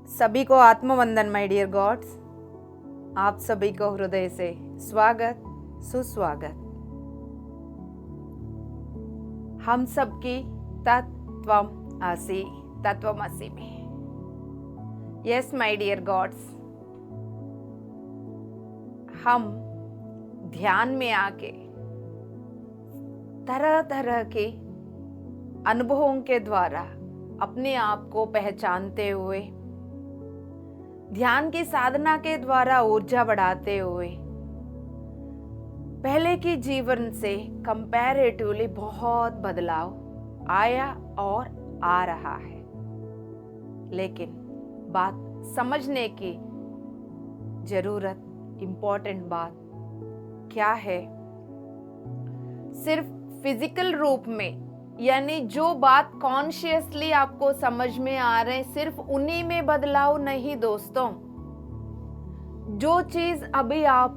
सभी को आत्मवंदन my dear God's. आप सभी को हृदय से स्वागत सुस्वागत। हम सबकी तत्वमसि में। यस माय डियर गॉड्स, हम ध्यान में आके तरह तरह के अनुभवों के द्वारा अपने आप को पहचानते हुए, ध्यान की साधना के द्वारा ऊर्जा बढ़ाते हुए पहले के जीवन से कंपैरेटिवली बहुत बदलाव आया और आ रहा है। लेकिन बात समझने की जरूरत, इम्पोर्टेंट बात क्या है, सिर्फ फिजिकल रूप में, यानी जो बात कॉन्शियसली आपको समझ में आ रहे हैं, सिर्फ उन्हीं में बदलाव नहीं दोस्तों। जो चीज अभी आप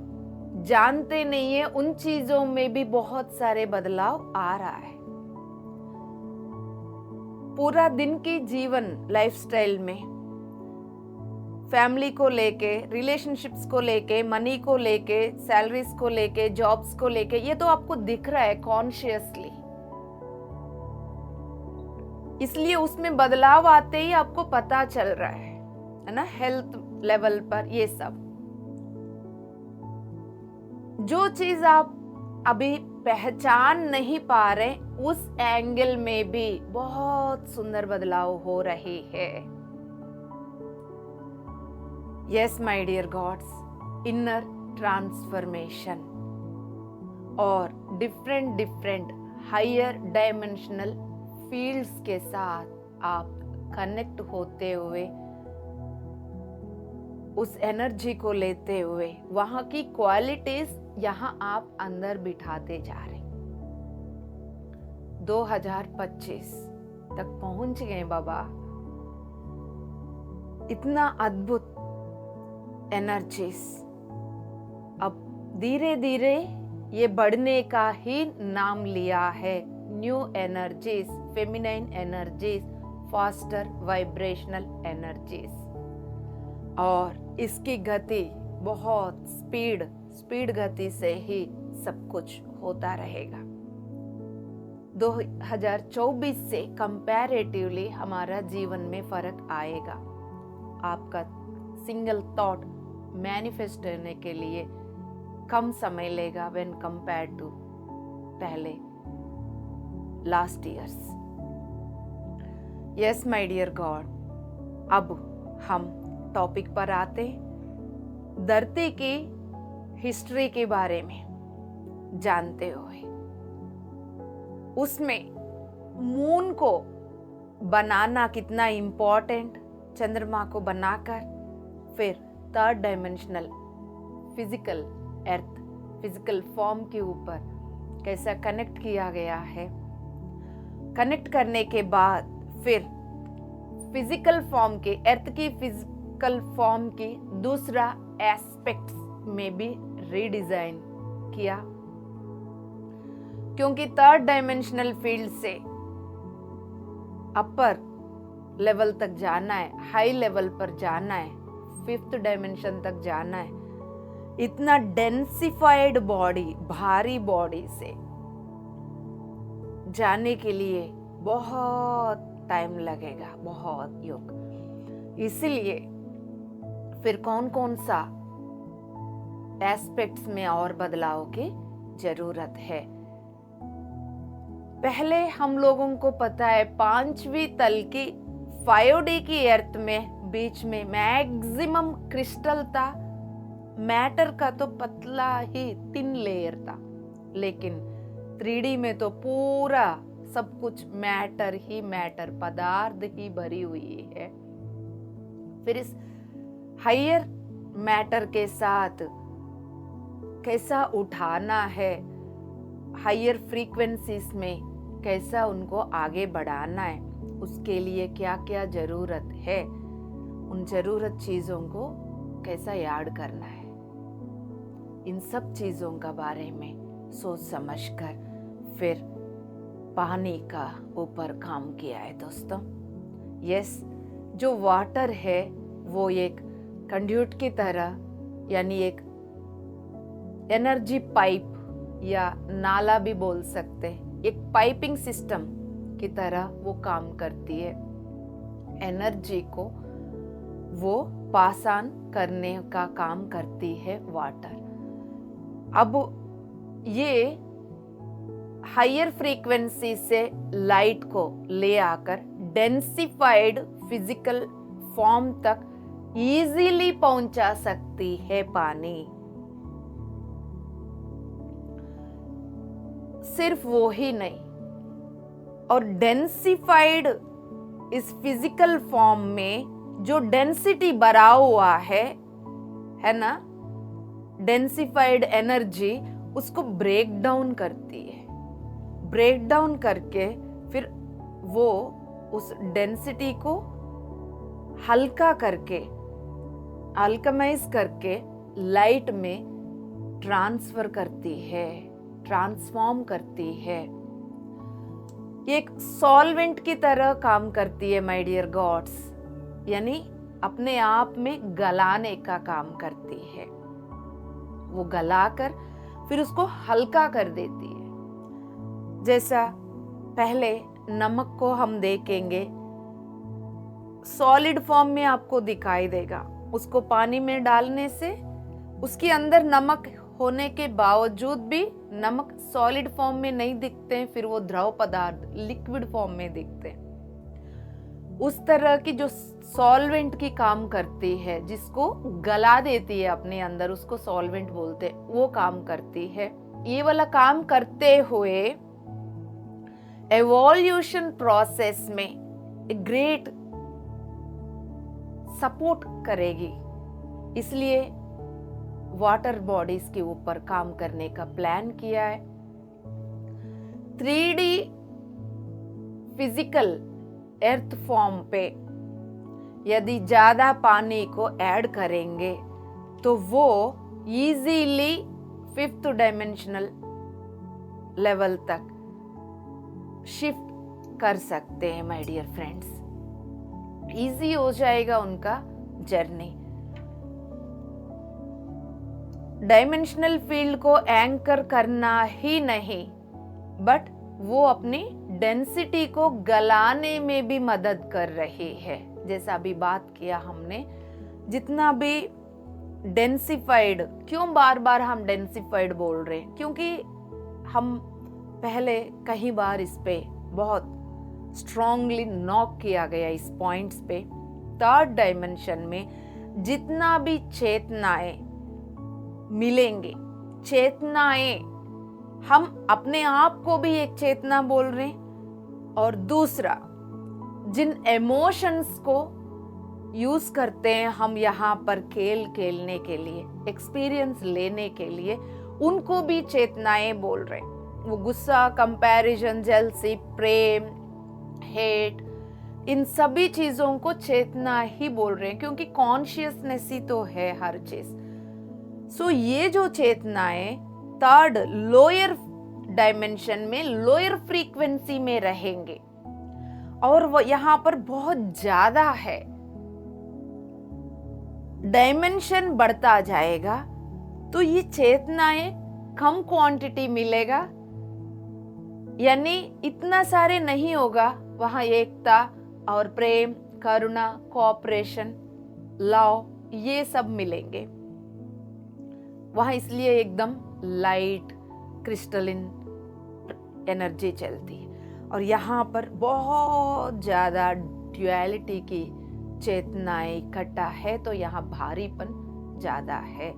जानते नहीं है, उन चीजों में भी बहुत सारे बदलाव आ रहा है। पूरा दिन की जीवन लाइफस्टाइल में, फैमिली को लेके, रिलेशनशिप्स को लेके, मनी को लेके, सैलरीज को लेके, जॉब्स को लेके, ये तो आपको दिख रहा है कॉन्शियसली। इसलिए उसमें बदलाव आते ही आपको पता चल रहा है ना, हेल्थ लेवल पर। ये सब जो चीज आप अभी पहचान नहीं पा रहे, उस एंगल में भी बहुत सुंदर बदलाव हो रहे हैं। Yes my dear gods, inner transformation और डिफरेंट हायर डायमेंशनल फील्ड्स के साथ आप कनेक्ट होते हुए, उस एनर्जी को लेते हुए, वहां की क्वालिटीज यहां आप अंदर बिठाते जा रहे। 2025 तक पहुंच गए बाबा। इतना अद्भुत एनर्जीज अब धीरे धीरे ये बढ़ने का ही नाम लिया है। New energies, feminine energies, faster vibrational energies, और इसकी गति बहुत स्पीड गति से ही सब कुछ होता रहेगा। 2024 से कंपैरेटिवली हमारा जीवन में फर्क आएगा। आपका सिंगल थॉट मैनिफेस्ट होने के लिए कम समय लेगा व्हेन कंपेयर्ड टू पहले last years. Yes my dear god, अब हम टॉपिक पर आते, धरती की हिस्ट्री के बारे में जानते हुए, उसमें मून को बनाना कितना इम्पोर्टेंट, चंद्रमा को बनाकर फिर थर्ड डायमेंशनल फिजिकल अर्थ, फिजिकल फॉर्म के ऊपर कैसा कनेक्ट किया गया है। कनेक्ट करने के बाद फिर फिजिकल फॉर्म के, अर्थ की फिजिकल फॉर्म की दूसरा एस्पेक्ट्स में भी रीडिजाइन किया, क्योंकि थर्ड डायमेंशनल फील्ड से अपर लेवल तक जाना है, हाई लेवल पर जाना है, फिफ्थ डायमेंशन तक जाना है। इतना डेंसिफाइड बॉडी, भारी बॉडी से जाने के लिए बहुत टाइम लगेगा, बहुत योग। इसलिए फिर कौन कौन सा एस्पेक्ट्स में और बदलाव की जरूरत है। पहले हम लोगों को पता है 5वीं तल की 5D की अर्थ में बीच में मैक्सिमम क्रिस्टल था। मैटर का तो पतला ही थिन लेयर था, लेकिन 3D में तो पूरा सब कुछ मैटर ही मैटर, पदार्थ ही भरी हुई है। फिर इस हायर मैटर के साथ कैसा उठाना है, हायर फ्रीक्वेंसीज में कैसा उनको आगे बढ़ाना है, उसके लिए क्या क्या जरूरत है, उन जरूरत चीजों को कैसा याद करना है, इन सब चीजों का बारे में सोच समझकर फिर पानी का ऊपर काम किया है दोस्तों। यस, जो वाटर है वो एक कंड्यूट की तरह, यानी एक एनर्जी पाइप या नाला भी बोल सकते हैं, एक पाइपिंग सिस्टम की तरह वो काम करती है। एनर्जी को वो पास ऑन करने का काम करती है वाटर। अब ये हायर फ्रीक्वेंसी से लाइट को ले आकर डेंसिफाइड फिजिकल फॉर्म तक इजीली पहुंचा सकती है पानी। सिर्फ वो ही नहीं, और डेंसिफाइड इस फिजिकल फॉर्म में जो डेंसिटी बढ़ा हुआ है ना, डेंसिफाइड एनर्जी उसको ब्रेक डाउन करती है। ब्रेक डाउन करके फिर वो उस डेंसिटी को हल्का करके, अल्कमाइज करके लाइट में ट्रांसफर करती है, ट्रांसफॉर्म करती है। एक सॉल्वेंट की तरह काम करती है माय डियर गॉड्स, यानी अपने आप में गलाने का काम करती है। वो गलाकर फिर उसको हल्का कर देती है। जैसा पहले नमक को हम देखेंगे, सॉलिड फॉर्म में आपको दिखाई देगा, उसको पानी में डालने से उसके अंदर नमक होने के बावजूद भी नमक सॉलिड फॉर्म में नहीं दिखते हैं, फिर वो द्रव पदार्थ लिक्विड फॉर्म में दिखते हैं। उस तरह की जो सॉल्वेंट की काम करती है, जिसको गला देती है अपने अंदर, उसको सॉल्वेंट बोलते हैं, वो काम करती है। ये वाला काम करते हुए एवोल्यूशन प्रोसेस में ग्रेट सपोर्ट करेगी। इसलिए वाटर बॉडीज के ऊपर काम करने का प्लान किया है। 3D फिजिकल अर्थ फॉर्म पे यदि ज्यादा पानी को ऐड करेंगे तो वो इजीली 5th डायमेंशनल लेवल तक शिफ्ट कर सकते हैं माय डियर फ्रेंड्स। इजी हो जाएगा उनका जर्नी। डायमेंशनल फील्ड को एंकर करना ही नहीं, बट वो अपनी डेंसिटी को गलाने में भी मदद कर रही है। जैसा अभी बात किया हमने, जितना भी डेंसिफाइड, क्यों बार बार हम डेंसिफाइड बोल रहे हैं, क्योंकि हम पहले कई बार इस पे बहुत स्ट्रांगली नॉक किया गया इस पॉइंट्स पे। 3rd डायमेंशन में जितना भी चेतनाएं मिलेंगे, चेतनाएं, हम अपने आप को भी एक चेतना बोल रहे हैं, और दूसरा जिन इमोशंस को यूज करते हैं हम यहाँ पर खेल खेलने के लिए, एक्सपीरियंस लेने के लिए, उनको भी चेतनाएं बोल रहे हैं। वो गुस्सा, कंपैरिजन, जेलसी, प्रेम, हेट, इन सभी चीजों को चेतना ही बोल रहे हैं, क्योंकि कॉन्शियसनेस ही तो है हर चीज। सो ये जो चेतनाएं 3rd लोअर डायमेंशन में, लोअर फ्रीक्वेंसी में रहेंगे, और वो यहाँ पर बहुत ज्यादा है। डायमेंशन बढ़ता जाएगा तो ये चेतनाएं कम क्वांटिटी मिलेगा, यानी इतना सारे नहीं होगा। वहां एकता और प्रेम, करुणा, कोऑपरेशन, लव, ये सब मिलेंगे वहां। इसलिए एकदम लाइट क्रिस्टलिन एनर्जी चलती है। और यहाँ पर बहुत ज्यादा ड्युअलिटी की चेतनाएं इकट्ठा है, तो यहाँ भारीपन ज्यादा है,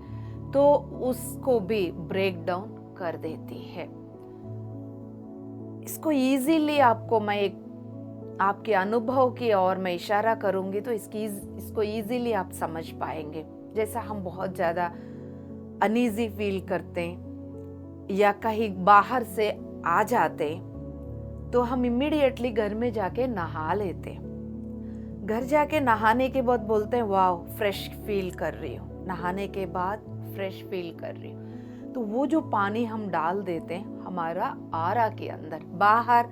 तो उसको भी ब्रेक डाउन कर देती है। इसको इजीली आपको मैं एक आपके अनुभव की ओर मैं इशारा करूंगी तो इसको इजीली आप समझ पाएंगे। जैसा हम बहुत ज्यादा अनईजी फील करते हैं या कहीं बाहर से आ जाते तो हम इमीडिएटली घर में जाके नहा लेते। घर जाके नहाने के बाद बोलते हैं वाह फ्रेश फील कर रही हूँ, नहाने के बाद फ्रेश फील कर रही हूँ। तो वो जो पानी हम डाल देते हैं हमारा आरा के अंदर, बाहर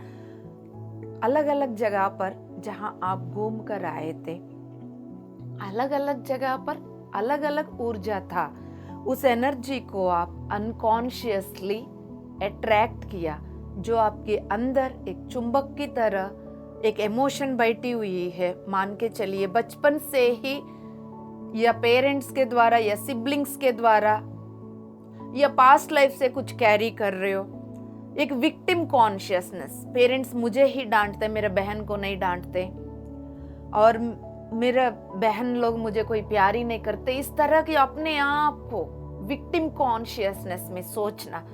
अलग अलग जगह पर जहाँ आप घूम कर आए थे, अलग अलग जगह पर अलग अलग ऊर्जा था। उस एनर्जी को आप अनकॉन्शियसली अट्रैक्ट किया, जो आपके अंदर एक चुंबक की तरह एक इमोशन बैठी हुई है। मान के चलिए बचपन से ही, या पेरेंट्स के द्वारा या सिबलिंग्स के द्वारा या पास्ट लाइफ से कुछ कैरी कर रहे हो, एक विक्टिम कॉन्शियसनेस। पेरेंट्स मुझे ही डांटते, मेरे बहन को नहीं डांटते, और मेरा बहन लोग मुझे कोई प्यार ही नहीं करते। इस तरह की अपने आप को विक्टिम कॉन्शियसनेस में सोचना,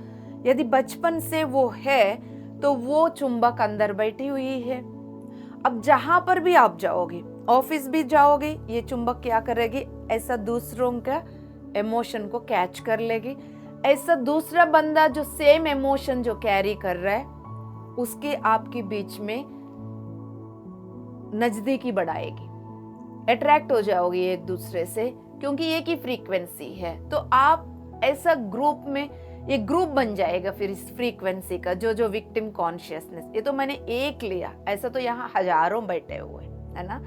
यदि बचपन से वो है तो वो चुंबक अंदर बैठी हुई है। अब जहां पर भी आप जाओगे, ऑफिस भी जाओगे, ये चुंबक क्या करेगी, ऐसा दूसरों का इमोशन को कैच कर लेगी। ऐसा दूसरा बंदा जो सेम इमोशन जो कैरी कर रहा है, उसके आपके बीच में नजदीकी बढ़ाएगी, अट्रैक्ट हो जाओगे एक दूसरे से, क्योंकि एक ही फ्रीक्वेंसी है। तो आप ऐसा ग्रुप में, एक ग्रुप बन जाएगा फिर इस फ्रीक्वेंसी का, जो विक्टिम कॉन्शियसनेस। ये तो मैंने एक लिया, ऐसा तो यहाँ हजारों बैठे हुए है ना।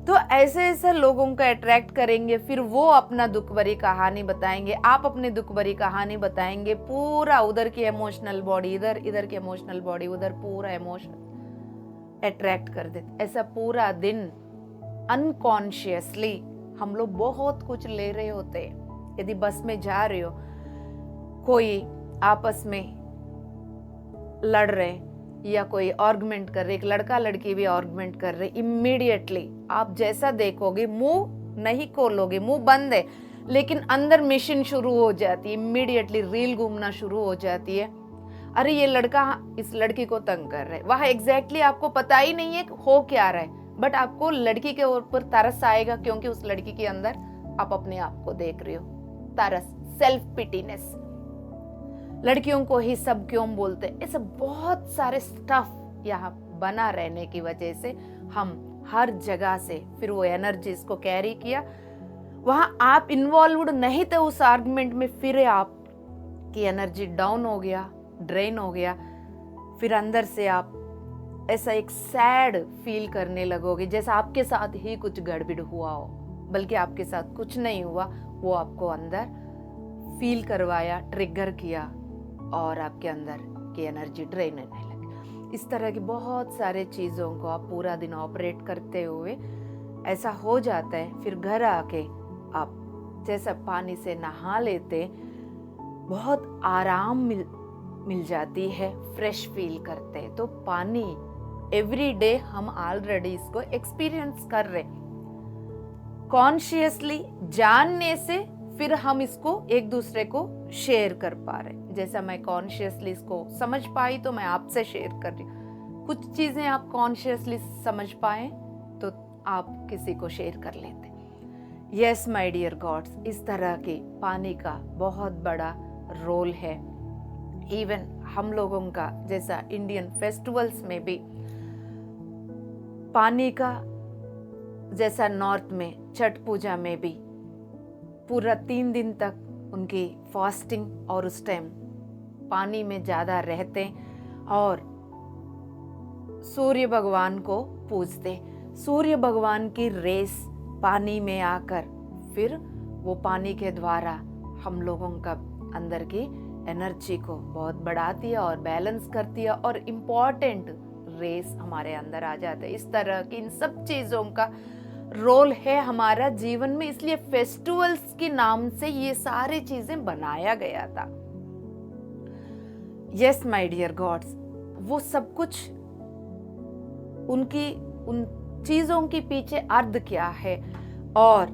तो ऐसे ऐसे लोगों को अट्रैक्ट करेंगे, फिर वो अपना दुख भरी कहानी बताएंगे, आप अपनी दुख भरी कहानी बताएंगे। पूरा उधर की इमोशनल बॉडी इधर, इधर की इमोशनल बॉडी उधर, पूरा इमोशन अट्रैक्ट कर देते। ऐसा पूरा दिन अनकॉन्शियसली हम लोग बहुत कुछ ले रहे होते हैं। यदि बस में जा रहे हो, कोई आपस में लड़ रहे या कोई आर्गुमेंट कर रहे, एक लड़का लड़की भी आर्गुमेंट कर रहे, इमीडिएटली आप जैसा देखोगे, मुंह नहीं खोलोगे, मुंह बंद है, लेकिन अंदर मिशन शुरू हो जाती है। इमीडिएटली रील घूमना शुरू हो जाती है, अरे ये लड़का इस लड़की को तंग कर रहा है। वहां एग्जैक्टली आपको पता ही नहीं है हो क्या रहा है, बट आपको लड़की के ऊपर तरस आएगा, क्योंकि उस लड़की के अंदर आप अपने आप को देख रहे हो। तरस, सेल्फ पिटीनेस। लड़कियों को ही सब क्यों बोलते, ऐसे बहुत सारे स्टफ यहाँ बना रहने की वजह से हम हर जगह से फिर वो एनर्जीज को कैरी किया। वहां आप इन्वॉल्वड नहीं थे उस आर्गुमेंट में, फिर आप की एनर्जी डाउन हो गया, ड्रेन हो गया। फिर अंदर से आप ऐसा एक सैड फील करने लगोगे, जैसा आपके साथ ही कुछ गड़बड़ हुआ हो, बल्कि आपके साथ कुछ नहीं हुआ, वो आपको अंदर फील करवाया, ट्रिगर किया, और आपके अंदर की एनर्जी ड्रेन होने लगी। इस तरह की बहुत सारे चीज़ों को आप पूरा दिन ऑपरेट करते हुए ऐसा हो जाता है। फिर घर आके आप जैसा पानी से नहा लेते, बहुत आराम मिल जाती है, फ्रेश फील करते हैं। तो पानी एवरी डे हम ऑलरेडी इसको एक्सपीरियंस कर रहे, कॉन्शियसली जानने से फिर हम इसको एक दूसरे को शेयर कर पा रहे। जैसा मैं कॉन्शियसली इसको समझ पाई तो मैं आपसे शेयर कर रही हूँ। कुछ चीजें आप कॉन्शियसली समझ पाए तो आप किसी को शेयर कर लेते। यस माय डियर गॉड्स, इस तरह के पानी का बहुत बड़ा रोल है। इवन हम लोगों का जैसा इंडियन फेस्टिवल्स में भी पानी का, जैसा नॉर्थ में छठ पूजा में भी पूरा 3 दिन तक उनकी फास्टिंग, और उस टाइम पानी में ज़्यादा रहते और सूर्य भगवान को पूजते। सूर्य भगवान की रेस पानी में आकर फिर वो पानी के द्वारा हम लोगों का अंदर की एनर्जी को बहुत बढ़ाती है और बैलेंस करती है, और इम्पॉर्टेंट रेस हमारे अंदर आ जाते हैं। इस तरह की इन सब चीज़ों का रोल है हमारा जीवन में, इसलिए फेस्टिवल्स के नाम से ये सारी चीजें बनाया गया था। यस माय डियर गॉड्स, वो सब कुछ उनकी उन चीजों के पीछे अर्थ क्या है। और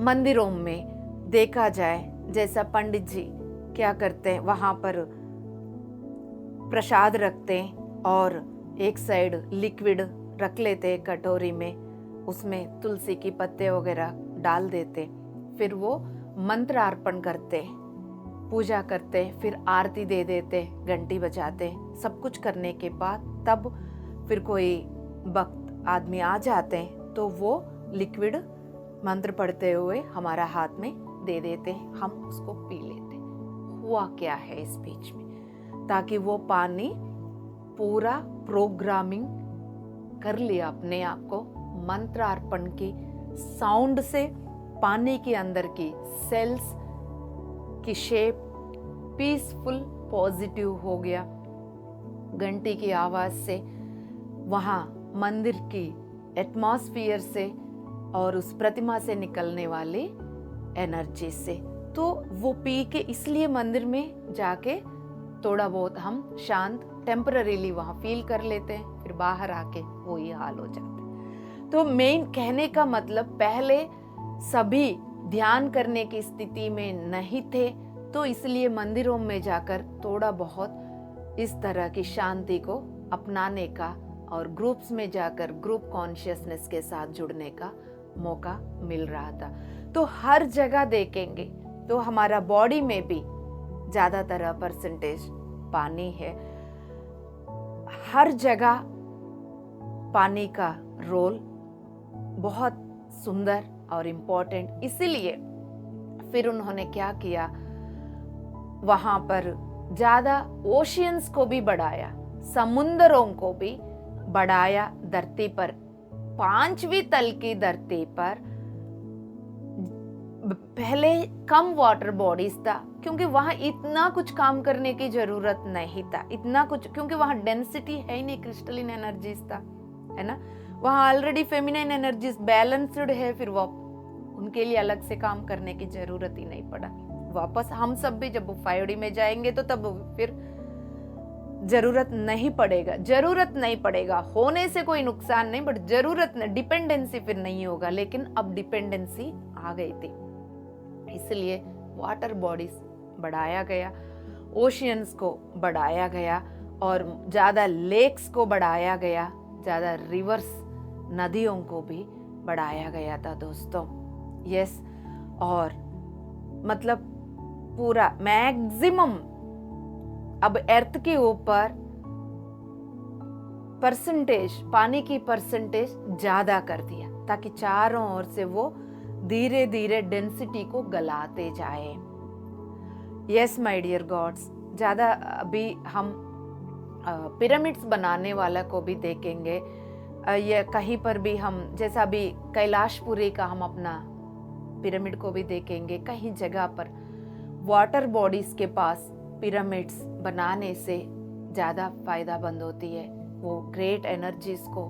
मंदिरों में देखा जाए, जैसा पंडित जी क्या करते हैं, वहां पर प्रसाद रखते हैं और एक साइड लिक्विड रख लेते हैं कटोरी में, उसमें तुलसी की पत्ते वगैरह डाल देते, फिर वो मंत्र अर्पण करते, पूजा करते, फिर आरती दे देते, घंटी बजाते। सब कुछ करने के बाद तब फिर कोई भक्त आदमी आ जाते हैं तो वो लिक्विड मंत्र पढ़ते हुए हमारा हाथ में दे देते, हम उसको पी लेते। हुआ क्या है इस बीच में, ताकि वो पानी पूरा प्रोग्रामिंग कर लिया अपने आप को मंत्र अर्पण की साउंड से पानी के अंदर की सेल्स की शेप पीसफुल पॉजिटिव हो गया। घंटी की आवाज से, वहाँ मंदिर की एटमॉस्फेयर से और उस प्रतिमा से निकलने वाली एनर्जी से, तो वो पी के इसलिए मंदिर में जाके थोड़ा बहुत हम शांत टेम्पररीली वहाँ फील कर लेते हैं, फिर बाहर आके वही हाल हो जाता है। तो मेन कहने का मतलब, पहले सभी ध्यान करने की स्थिति में नहीं थे, तो इसलिए मंदिरों में जाकर थोड़ा बहुत इस तरह की शांति को अपनाने का और ग्रुप्स में जाकर ग्रुप कॉन्शियसनेस के साथ जुड़ने का मौका मिल रहा था। तो हर जगह देखेंगे तो हमारा बॉडी में भी ज़्यादातर परसेंटेज पानी है। हर जगह पानी का रोल बहुत सुंदर और इम्पोर्टेंट, इसीलिए फिर उन्होंने क्या किया, वहां पर ज़्यादा ओशियंस को भी बढ़ाया, समुंदरों को भी बढ़ाया। धरती पर 5वीं तल की धरती पर पहले कम वाटर बॉडीज था, क्योंकि वहां इतना कुछ काम करने की जरूरत नहीं था, इतना कुछ, क्योंकि वहां डेंसिटी है ही नहीं, क्रिस्टलिन एनर्जीज था, है ना। वहां ऑलरेडी फेमिनाइन एनर्जीज बैलेंस्ड है, फिर वो उनके लिए अलग से काम करने की जरूरत ही नहीं पड़ा। वापस हम सब भी जब 5D में जाएंगे तो तब फिर जरूरत नहीं पड़ेगा, होने से कोई नुकसान नहीं, बट जरूरत नहीं, डिपेंडेंसी फिर नहीं होगा। लेकिन अब डिपेंडेंसी आ गई थी, इसलिए वाटर बॉडीज बढ़ाया गया, ओशियंस को बढ़ाया गया और ज़्यादा लेक्स को बढ़ाया गया, ज़्यादा रिवर्स नदियों को भी बढ़ाया गया था दोस्तों। यस, और मतलब पूरा मैक्सिमम अब अर्थ के ऊपर परसेंटेज, पानी की परसेंटेज ज्यादा कर दिया, ताकि चारों ओर से वो धीरे धीरे डेंसिटी को गलाते जाए। यस माय डियर गॉड्स, ज्यादा अभी हम पिरामिड्स बनाने वाला को भी देखेंगे, ये कहीं पर भी हम, जैसा अभी कैलाशपुरी का हम अपना पिरामिड को भी देखेंगे, कहीं जगह पर वाटर बॉडीज के पास पिरामिड्स बनाने से ज़्यादा फायदामंद होती है। वो ग्रेट एनर्जीज को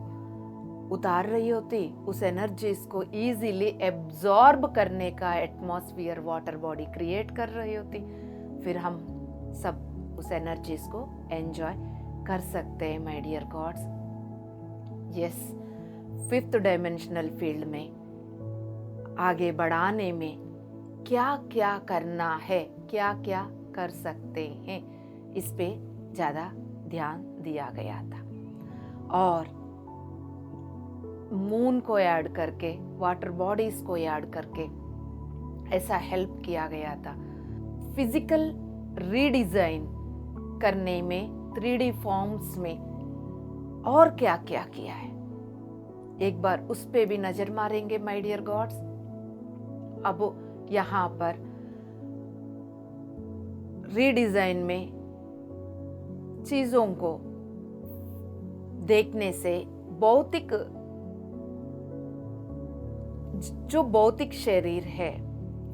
उतार रही होती, उस एनर्जीज को इजीली एब्जॉर्ब करने का एटमॉस्फेयर वाटर बॉडी क्रिएट कर रही होती, फिर हम सब उस एनर्जीज को एंजॉय कर सकते हैं my dear gods. Yes, 5th dimensional field में आगे बढ़ाने में क्या क्या करना है, क्या क्या कर सकते हैं, इस पे ज़्यादा ध्यान दिया गया था। और मून को ऐड करके, वाटर बॉडीज को ऐड करके ऐसा हेल्प किया गया था। फिजिकल रीडिजाइन करने में 3D फॉर्म्स में और क्या क्या किया है, एक बार उस पे भी नजर मारेंगे माय डियर गॉड्स। अब यहाँ पर रीडिजाइन में चीजों को देखने से भौतिक, जो भौतिक शरीर है,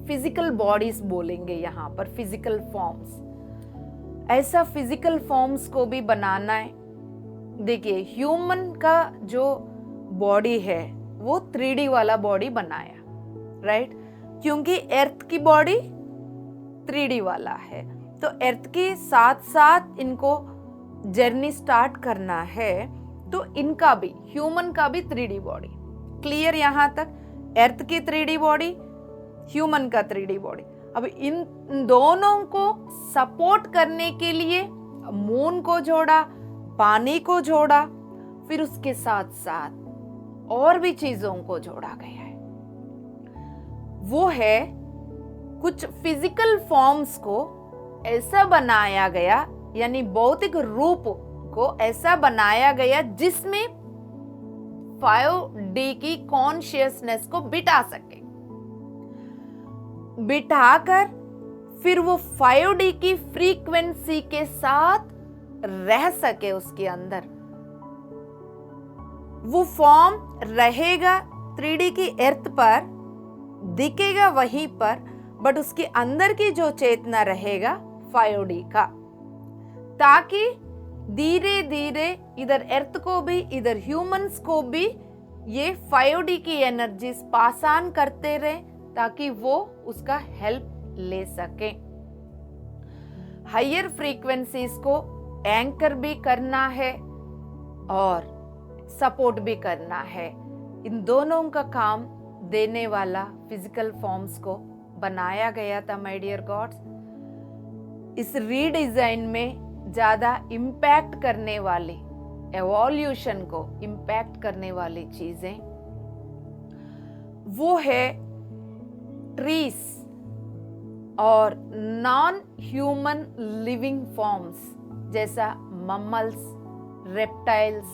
फिजिकल बॉडीज बोलेंगे यहाँ पर, फिजिकल फॉर्म्स, ऐसा फिजिकल फॉर्म्स को भी बनाना है। देखिए, ह्यूमन का जो बॉडी है वो 3D वाला बॉडी बनाया, राइट, क्योंकि अर्थ की बॉडी 3D वाला है, तो अर्थ के साथ साथ इनको जर्नी स्टार्ट करना है, तो इनका भी, ह्यूमन का भी 3D बॉडी। क्लियर यहाँ तक? अर्थ की 3D बॉडी, ह्यूमन का 3D बॉडी। अब इन दोनों को सपोर्ट करने के लिए मून को जोड़ा, पानी को जोड़ा, फिर उसके साथ साथ और भी चीजों को जोड़ा गया है। वो है कुछ फिजिकल फॉर्म्स को ऐसा बनाया गया, यानी भौतिक रूप को ऐसा बनाया गया जिसमें 5D की कॉन्शियसनेस को बिठा सके, बिठाकर फिर वो 5D की फ्रीक्वेंसी के साथ रह सके, उसके अंदर वो फॉर्म रहेगा 3D की अर्थ पर दिखेगा वहीं पर, बट उसके अंदर की जो चेतना रहेगा 5D का, ताकि धीरे धीरे इधर अर्थ को भी इधर ह्यूमंस को भी ये 5D की एनर्जीज पास ऑन करते रहे, ताकि वो उसका हेल्प ले सके। हायर फ्रीक्वेंसीज को एंकर भी करना है और सपोर्ट भी करना है। इन दोनों का काम देने वाला फिजिकल फॉर्म्स को बनाया गया था माय डियर गॉड्स। इस रीडिजाइन में ज्यादा इम्पैक्ट करने वाली, एवोल्यूशन को इम्पैक्ट करने वाली चीजें वो है ट्रीज और नॉन ह्यूमन लिविंग फॉर्म्स, जैसा मम्मल्स, रेप्टाइल्स,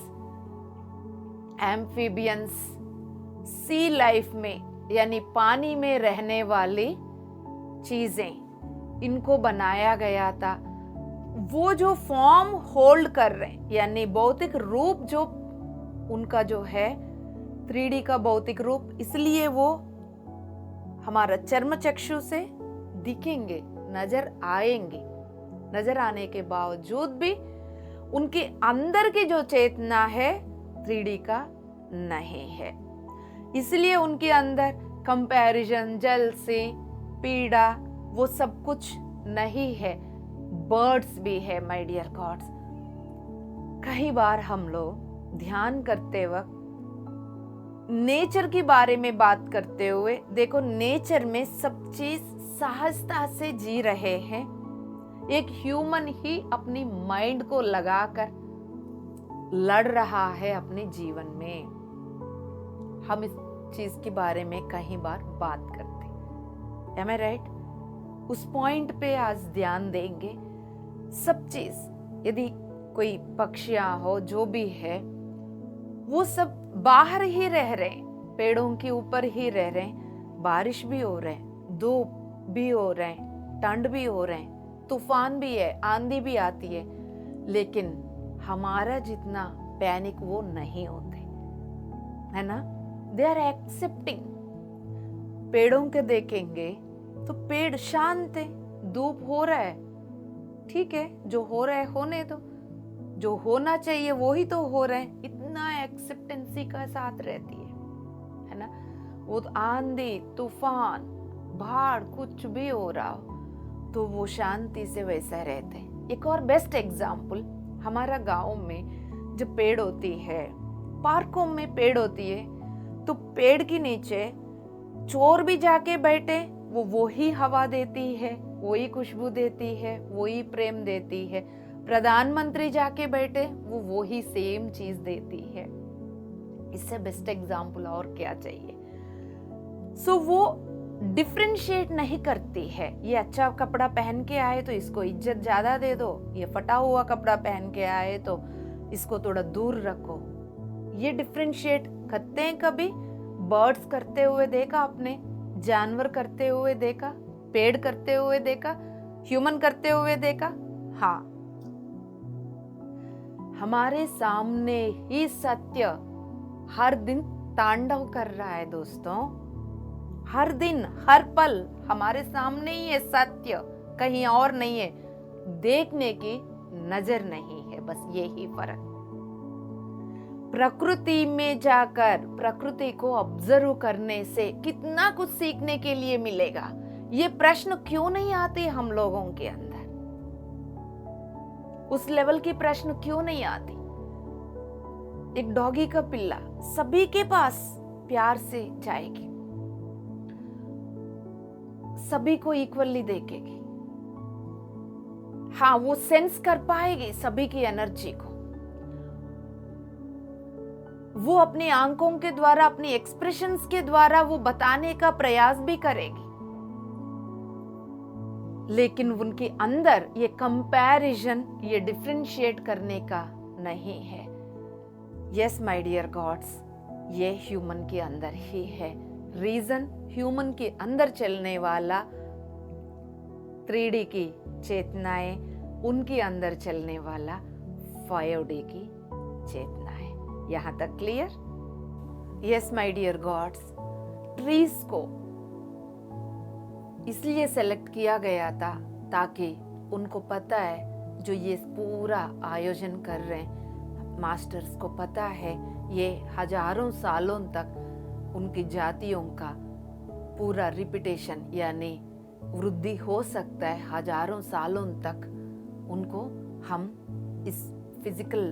एम्फीबियंस, सी लाइफ में यानी पानी में रहने वाली चीजें, इनको बनाया गया था। वो जो फॉर्म होल्ड कर रहे हैं, यानी भौतिक रूप जो उनका जो है 3D का भौतिक रूप, इसलिए वो हमारा चर्म चक्षु से दिखेंगे, नजर आएंगे। नजर आने के बावजूद भी उनके अंदर की जो चेतना है 3D का नहीं है, इसलिए उनके अंदर कंपैरिजन, जलसी, पीड़ा, वो सब कुछ नहीं है। बर्ड्स भी है माय डियर गॉड्स। कई बार हम लोग ध्यान करते वक्त नेचर के बारे में बात करते हुए, देखो नेचर में सब चीज सहजता से जी रहे हैं। एक ह्यूमन ही अपनी माइंड को लगाकर लड़ रहा है अपने जीवन में। हम इस चीज के बारे में कई बार बात करते, एम आई राइट? उस पॉइंट पे आज ध्यान देंगे। सब चीज, यदि कोई पक्षियां हो, जो भी है, वो सब बाहर ही रह रहे हैं, पेड़ों के ऊपर ही रह रहे हैं। बारिश भी हो रहे हैं, धूप भी हो रहे हैं, ठंड भी हो रहे हैं, तूफान भी है, आंधी भी आती है, लेकिन हमारा जितना पैनिक वो नहीं होते, है ना? They are accepting. पेड़ों के देखेंगे तो पेड़ शांत है, धूप हो रहा है, ठीक है, जो हो रहा है होने दो, जो होना चाहिए वो ही तो हो रहा है। इतना एक्सेप्टेंसी का साथ रहती है ना? वो आंधी, तूफान, बाढ़, कुछ भी हो रहा हो तो वो शांति से वैसा रहते हैं। एक और बेस्ट एग्जाम्पल, हमारा गांव में जब पेड़ होती है, पार्कों में पेड़ होती है, तो पेड़ के नीचे चोर भी जाके बैठे, वो ही हवा देती है, वही खुशबू देती है, वही प्रेम देती है। प्रधानमंत्री जाके बैठे, वो ही सेम चीज देती है। इससे बेस्ट एग्जाम्पल और क्या चाहिए? सो वो डिफरेंशिएट नहीं करती है। ये अच्छा कपड़ा पहन के आए तो इसको इज्जत ज्यादा दे दो, ये फटा हुआ कपड़ा पहन के आए तो इसको थोड़ा दूर रखो। ये डिफरेंशिएट करते हैं कभी? बर्ड्स करते हुए देखा आपने, जानवर करते हुए देखा, पेड़ करते हुए देखा, ह्यूमन करते हुए देखा? हाँ, हमारे सामने ही सत्य हर दिन तांडव कर रहा है दोस्तों। हर दिन, हर पल हमारे सामने ही है सत्य, कहीं और नहीं है। देखने की नजर नहीं है, बस यही फर्क। प्रकृति में जाकर प्रकृति को ऑब्जर्व करने से कितना कुछ सीखने के लिए मिलेगा। ये प्रश्न क्यों नहीं आते हम लोगों के अंदर? उस लेवल की प्रश्न क्यों नहीं आती? एक डॉगी का पिल्ला सभी के पास प्यार से जाएगी, सभी को इक्वली देखेगी। हाँ, वो सेंस कर पाएगी सभी की एनर्जी को। वो अपनी आंखों के द्वारा, अपनी एक्सप्रेशंस के द्वारा वो बताने का प्रयास भी करेगी, लेकिन उनके अंदर ये कंपैरिजन, ये डिफरेंशिएट करने का नहीं है। यस माय डियर गॉड्स, ये ह्यूमन के अंदर ही है। रीजन, ह्यूमन के अंदर चलने वाला 3D की चेतनाएं, उनके अंदर चलने वाला 5D की चेतनाएं। यहां तक clear? Yes my dear gods, trees को इसलिए सेलेक्ट किया गया था ताकि उनको पता है, जो ये पूरा आयोजन कर रहे हैं मास्टर्स को पता है, ये हजारों सालों तक उनकी जातियों का पूरा रिपीटेशन यानी वृद्धि हो सकता है। हजारों सालों तक उनको हम इस फिजिकल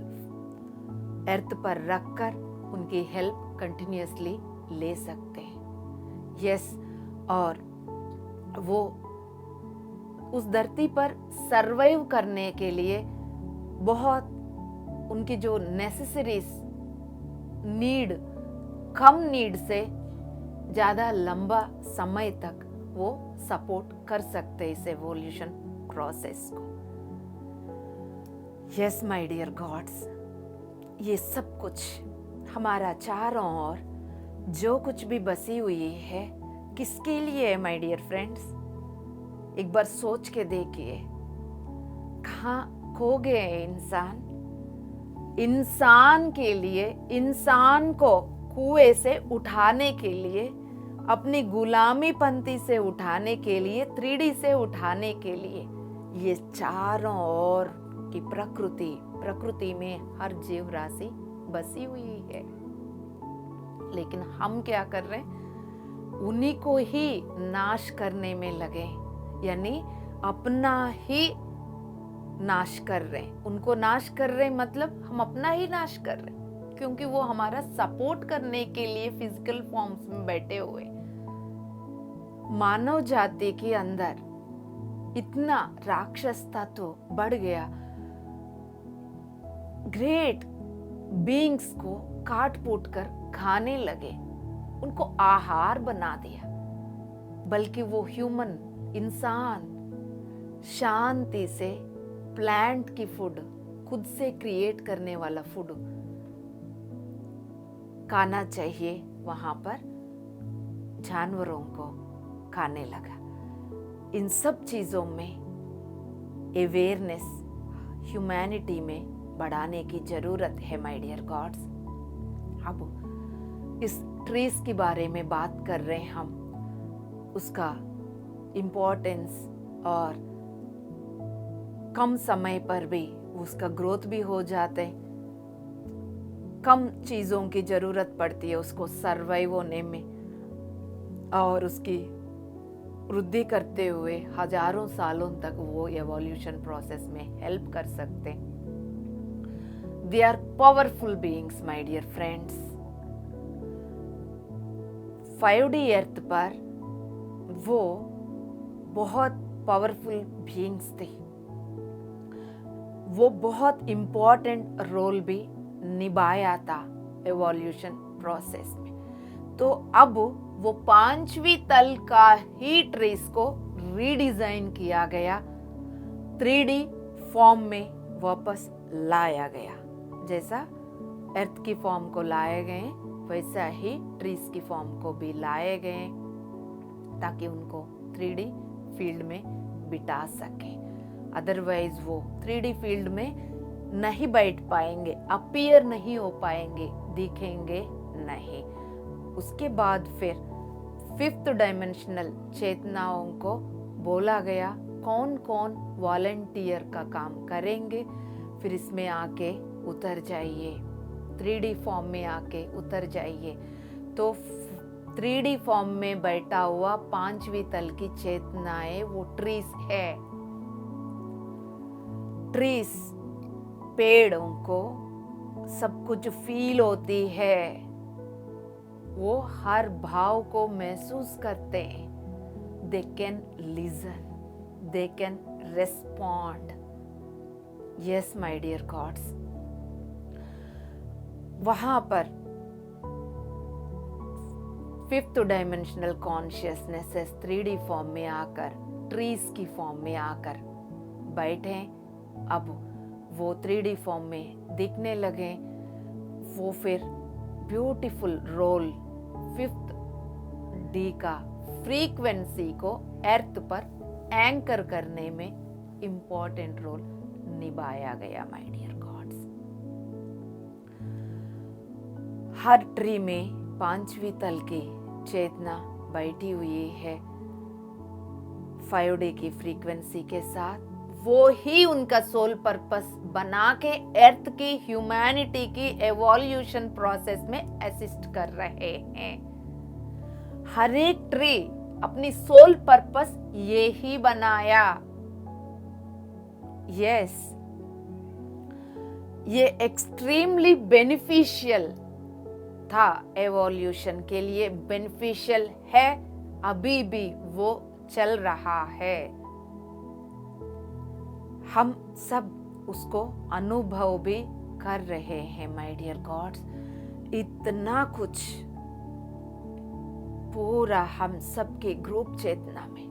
अर्थ पर रखकर उनकी हेल्प कंटिन्यूअसली ले सकते हैं। यस, और वो उस धरती पर सरवाइव करने के लिए बहुत उनकी जो नेसेसरीज नीड, कम नीड से ज़्यादा लंबा समय तक वो सपोर्ट कर सकते हैं इस एवोल्यूशन प्रोसेस को। यस माय डियर गॉड्स, ये सब कुछ हमारा चारों ओर जो कुछ भी बसी हुई है किसके लिए है माय डियर फ्रेंड्स? एक बार सोच के देखिए, कहाँ खो गए हैं इंसान? इंसान के लिए, इंसान को कुएं से उठाने के लिए, अपनी गुलामी पंथी से उठाने के लिए, 3D से उठाने के लिए, ये चारों ओर की प्रकृति में हर जीव राशि बसी हुई है। लेकिन हम क्या कर रहे हैं? उन्हीं को ही नाश करने में लगे, यानी अपना ही नाश कर रहे हैं। उनको नाश कर रहे मतलब हम अपना ही नाश कर रहे हैं, क्योंकि वो हमारा सपोर्ट करने के लिए फिजिकल फॉर्म्स में बैठे हुए। मानव जाति के अंदर इतना राक्षसता तो बढ़ गया, ग्रेट बीइंग्स को काट कूट कर खाने लगे, उनको आहार बना दिया। बल्कि वो ह्यूमन इंसान शांति से प्लांट की फूड, खुद से क्रिएट करने वाला फूड खाना चाहिए, वहां पर जानवरों को खाने लगा। इन सब चीजों में अवेयरनेस ह्यूमैनिटी में बढ़ाने की जरूरत है माय डियर गॉड्स। अब इस ट्रीज के बारे में बात कर रहे हैं हम, उसका इम्पोर्टेंस, और कम समय पर भी उसका ग्रोथ भी हो जाते, कम चीज़ों की ज़रूरत पड़ती है उसको सरवाइव होने में, और उसकी वृद्धि करते हुए हजारों सालों तक वो एवोल्यूशन प्रोसेस में हेल्प कर सकते। They are powerful beings my dear friends. 5D earth पर वो बहुत पावरफुल बीइंग्स थे, वो बहुत इम्पोर्टेंट रोल भी निभाया था एवोल्यूशन प्रोसेस में। तो अब वो 5वीं तल का ही ट्रीज को रीडिजाइन किया गया, 3D फॉर्म में वापस लाया गया। जैसा अर्थ की फॉर्म को लाए गए, वैसा ही ट्रीज की फॉर्म को भी लाए गए, ताकि उनको 3D फील्ड में बिठा सके। अदरवाइज वो 3D फील्ड में नहीं बैठ पाएंगे, अपीयर नहीं हो पाएंगे, दिखेंगे नहीं। उसके बाद फिर 5th डायमेंशनल चेतनाओं को बोला गया कौन कौन वॉलंटियर का काम करेंगे, फिर इसमें आके उतर जाइए, 3D फॉर्म में आके उतर जाइए। तो 3D फॉर्म में बैठा हुआ 5वीं तल की चेतनाएं वो ट्रीज है। ट्रीज पेड़ों को सब कुछ फील होती है, वो हर भाव को महसूस करते हैं। They can listen, they can respond. Yes my dear gods, वहां पर 5th dimensional consciousness 3D form में आकर, ट्रीज की फॉर्म में आकर बैठे। अब वो 3D फॉर्म में दिखने लगे। वो फिर ब्यूटीफुल रोल 5th D का फ्रीक्वेंसी को अर्थ पर एंकर करने में इंपॉर्टेंट रोल निभाया गया माय डियर गॉड्स। हर ट्री में पांचवी तल की चेतना बैठी हुई है 5D की फ्रीक्वेंसी के साथ। वो ही उनका सोल पर्पस बना के अर्थ की ह्यूमैनिटी की एवोल्यूशन प्रोसेस में असिस्ट कर रहे हैं। हर एक ट्री अपनी सोल पर्पस ये ही बनाया। यस, ये एक्सट्रीमली बेनिफिशियल था, एवोल्यूशन के लिए बेनिफिशियल है, अभी भी वो चल रहा है। हम सब उसको अनुभव भी कर रहे हैं माय डियर गॉड्स। इतना कुछ पूरा हम सबके ग्रुप चेतना में,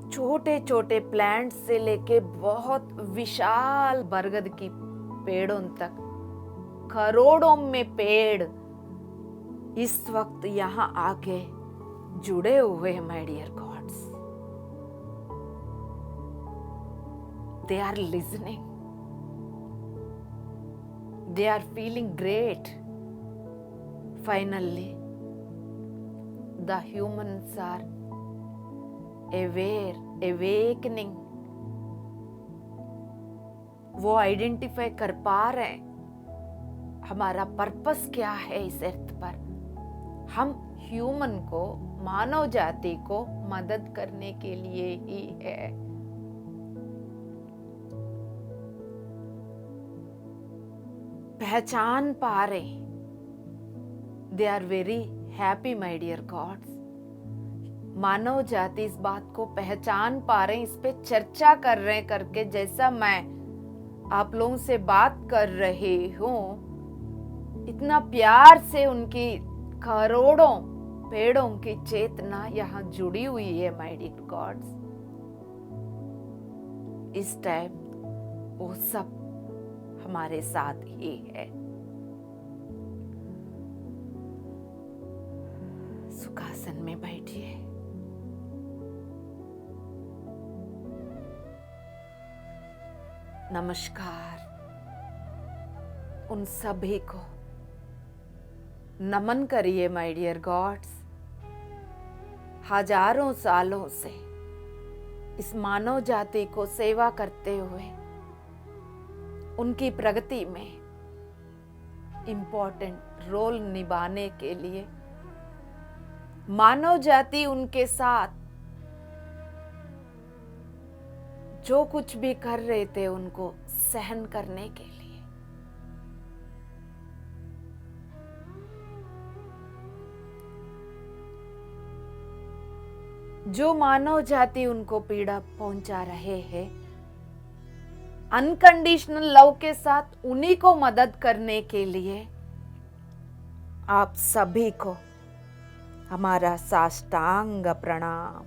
छोटे छोटे प्लांट से लेके बहुत विशाल बरगद की पेड़ों तक, करोड़ों में पेड़ इस वक्त यहाँ आके जुड़े हुए हैं my dear gods. They are listening. They are feeling great. Finally, the humans are aware, awakening. वो आइडेंटिफाई कर पा रहे हैं हमारा पर्पस क्या है इस अर्थ पर। हम ह्यूमन को, मानव जाति को मदद करने के लिए ही है। पहचान पा रहे, they are very happy my dear gods. मानव जाति इस बात को पहचान पा रहे, इस पे चर्चा कर रहे करके, जैसा मैं आप लोगों से बात कर रही हूँ, इतना प्यार से उनकी करोड़ों पेड़ों की चेतना यहाँ जुड़ी हुई है माय डियर गॉड्स। इस टाइम वो सब हमारे साथ ही है। सुखासन में बैठिए। नमस्कार। उन सभी को नमन करिए माय डियर गॉड्स। हजारों सालों से इस मानव जाति को सेवा करते हुए उनकी प्रगति में इम्पोर्टेंट रोल निभाने के लिए मानव जाति उनके साथ जो कुछ भी कर रहे थे उनको सहन करने के लिए, जो मानव जाति उनको पीड़ा पहुंचा रहे हैं, अनकंडीशनल लव के साथ उन्हीं को मदद करने के लिए आप सभी को हमारा साष्टांग प्रणाम।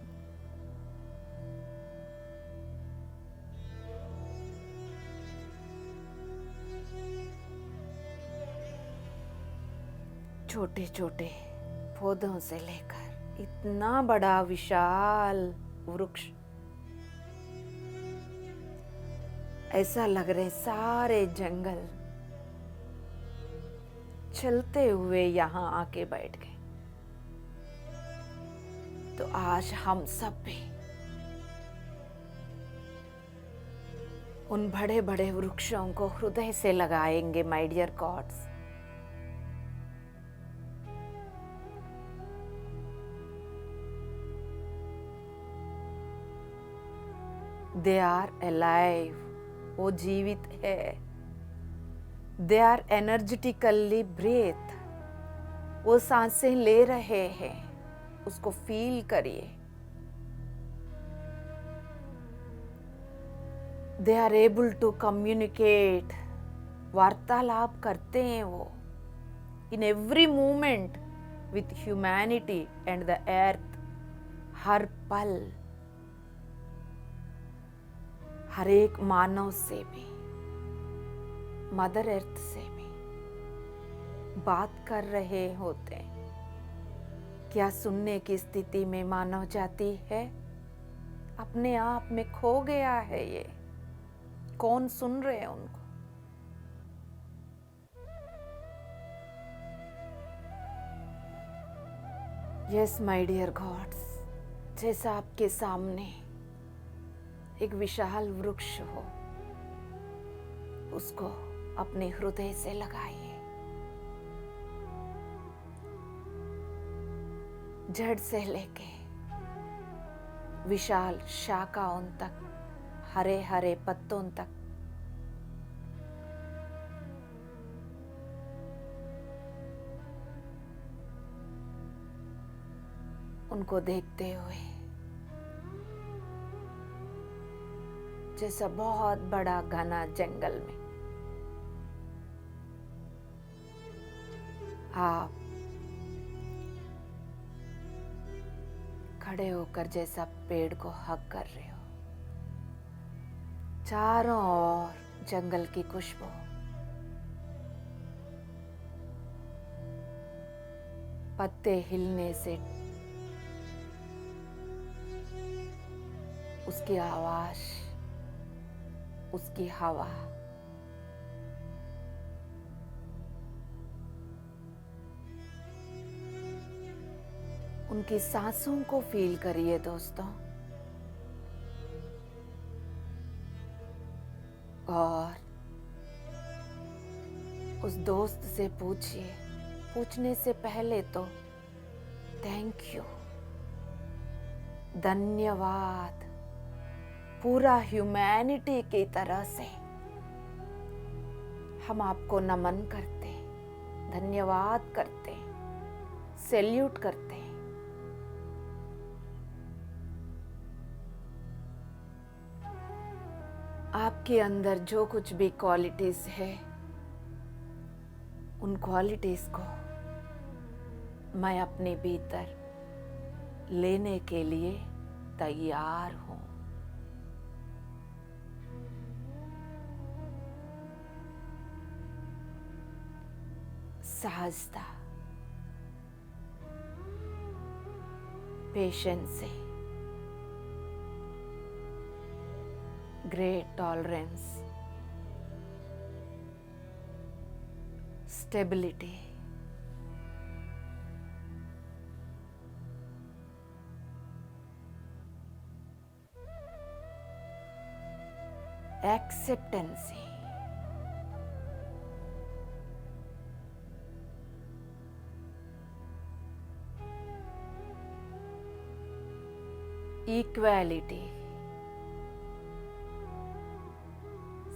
छोटे छोटे पौधों से लेकर इतना बड़ा विशाल वृक्ष, ऐसा लग रहे सारे जंगल चलते हुए यहाँ आके बैठ गए। तो आज हम सब भी उन बड़े बड़े वृक्षों को हृदय से लगाएंगे my dear gods. They are alive, वो जीवित है। दे आर एनर्जेटिकली ब्रीथ, वो सांसें ले रहे हैं, उसको फील करिए। They are able to communicate, वार्तालाप करते हैं वो in every movement with humanity and the earth. हर पल हर एक मानव से भी, मदर अर्थ से भी बात कर रहे होते हैं। क्या सुनने की स्थिति में मानव जाति है? अपने आप में खो गया है ये। कौन सुन रहे हैं उनको? यस माय डियर गॉड्स, जैसा आपके सामने एक विशाल वृक्ष हो, उसको अपने हृदय से लगाइए। जड़ से लेके विशाल शाखाओं तक, हरे हरे पत्तों तक उनको देखते हुए जैसा बहुत बड़ा घना जंगल में आप खड़े होकर जैसा पेड़ को हग कर रहे हो, चारों ओर जंगल की खुशबू, पत्ते हिलने से उसकी आवाज, उसकी हवा, उनकी सांसों को फील करिए दोस्तों। और उस दोस्त से पूछिए, पूछने से पहले तो थैंक यू, धन्यवाद, पूरा ह्यूमैनिटी की तरह से हम आपको नमन करते, धन्यवाद करते, सैल्यूट करते। आपके अंदर जो कुछ भी क्वालिटीज है, उन क्वालिटीज को मैं अपने भीतर लेने के लिए तैयार हूं। सहजता, patience, great tolerance, stability, acceptancy, equality,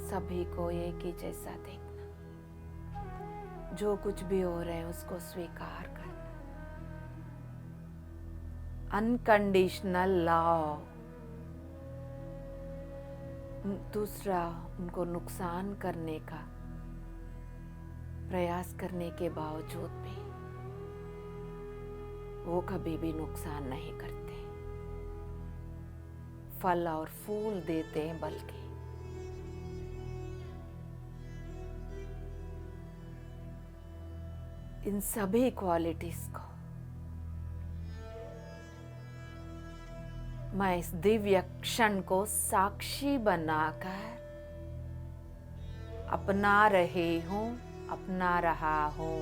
सभी को एक ही जैसा देखना, जो कुछ भी हो रहा है उसको स्वीकार करना, अनकंडीशनल लव, दूसरा उनको नुकसान करने का प्रयास करने के बावजूद भी वो कभी भी नुकसान नहीं करते, फल और फूल देते हैं। बल्कि इन सभी क्वालिटीज को मैं इस दिव्य क्षण को साक्षी बनाकर अपना रही हूं, अपना रहा हूं।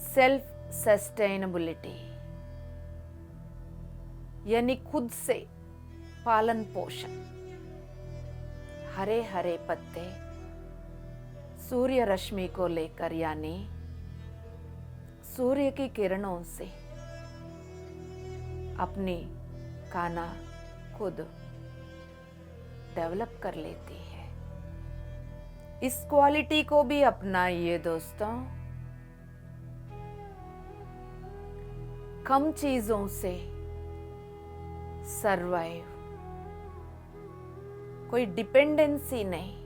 सेल्फ सस्टेनेबिलिटी यानी खुद से पालन पोषण। हरे हरे पत्ते सूर्य रश्मि को लेकर, यानी सूर्य की किरणों से अपनी खाना खुद डेवलप कर लेती है। इस क्वालिटी को भी अपनाइए दोस्तों। कम चीजों से सरवाइव, कोई डिपेंडेंसी नहीं।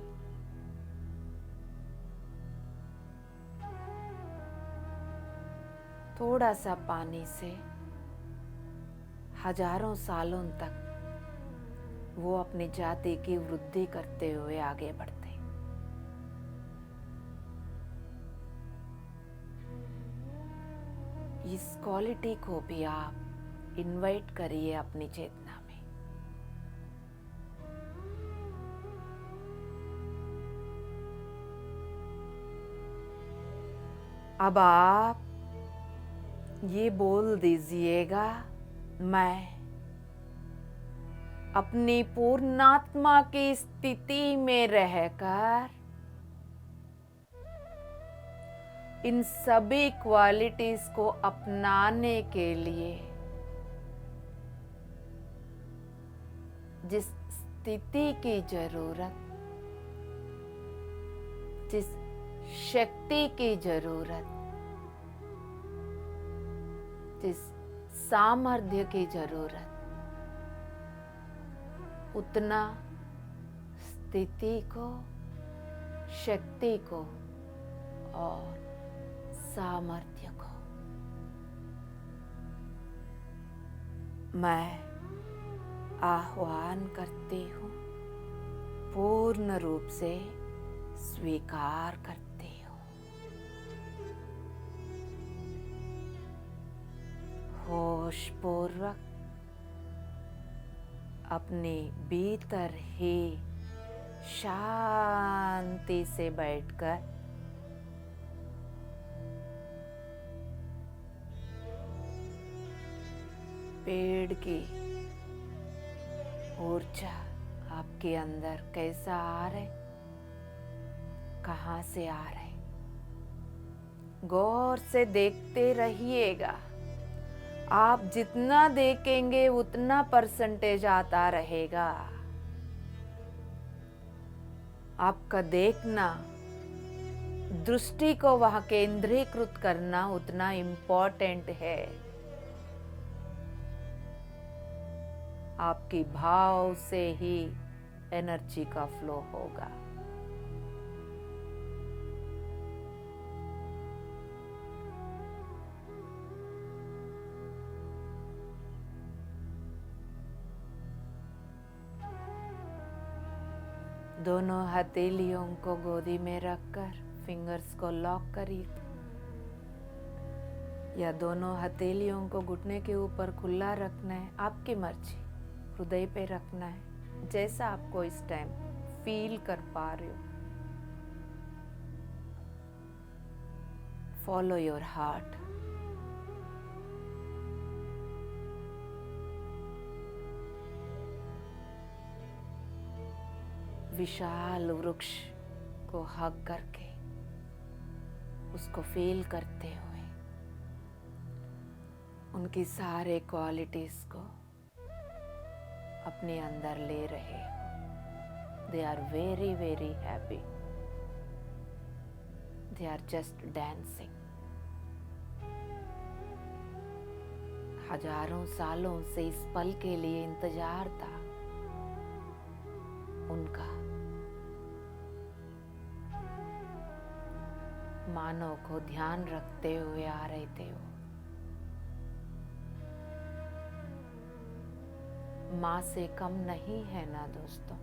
थोड़ा सा पानी से हजारों सालों तक वो अपनी जाति की वृद्धि करते हुए आगे बढ़ते। इस क्वालिटी को भी आप इनवाइट करिए अपनी चेतना में। अब आप ये बोल दीजिएगा, मैं अपनी पूर्णात्मा की स्थिति में रहकर इन सभी क्वालिटीज को अपनाने के लिए जिस स्थिति की जरूरत, जिस शक्ति की जरूरत, जिस सामर्थ्य की जरूरत, उतना स्थिति को, शक्ति को और सामर्थ्य को मैं आह्वान करती हूँ, पूर्ण रूप से स्वीकार करती हूँ। होशपूर्वक अपने भीतर ही शांति से बैठकर पेड़ की ऊर्जा आपके अंदर कैसा आ रहे, कहाँ से आ रहे, गौर से देखते रहिएगा। आप जितना देखेंगे उतना परसेंटेज आता रहेगा। आपका देखना, दृष्टि को वहां केंद्रीकृत करना उतना इम्पोर्टेंट है। आपकी भाव से ही एनर्जी का फ्लो होगा। दोनों हथेलियों को गोदी में रखकर फिंगर्स को लॉक करिए, या दोनों हथेलियों को घुटने के ऊपर खुला रखना है, आपकी मर्जी। हृदय पे रखना है, जैसा आपको इस टाइम फील कर पा रहे हो। Follow your heart. विशाल वृक्ष को हग करके उसको फील करते हुए उनकी सारे क्वालिटीज को अपने अंदर ले रहे हो। They are very very happy, they are just dancing. हजारों सालों से इस पल के लिए इंतजार था उनका। मानव को ध्यान रखते हुए आ रहे थे वो। माँ से कम नहीं है ना दोस्तों।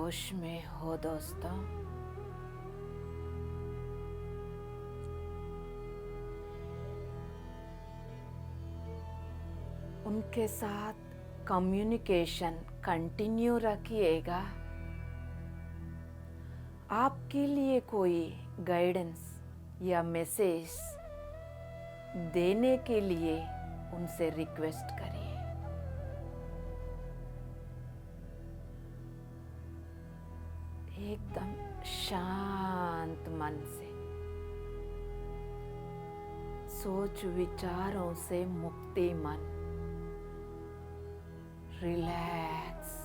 होश में हो दोस्तों। उनके साथ कम्युनिकेशन कंटिन्यू रखिएगा। आपके लिए कोई गाइडेंस या मैसेज देने के लिए उनसे रिक्वेस्ट करिए। एकदम शांत मन से, सोच विचारों से मुक्ति मन, रिलैक्स।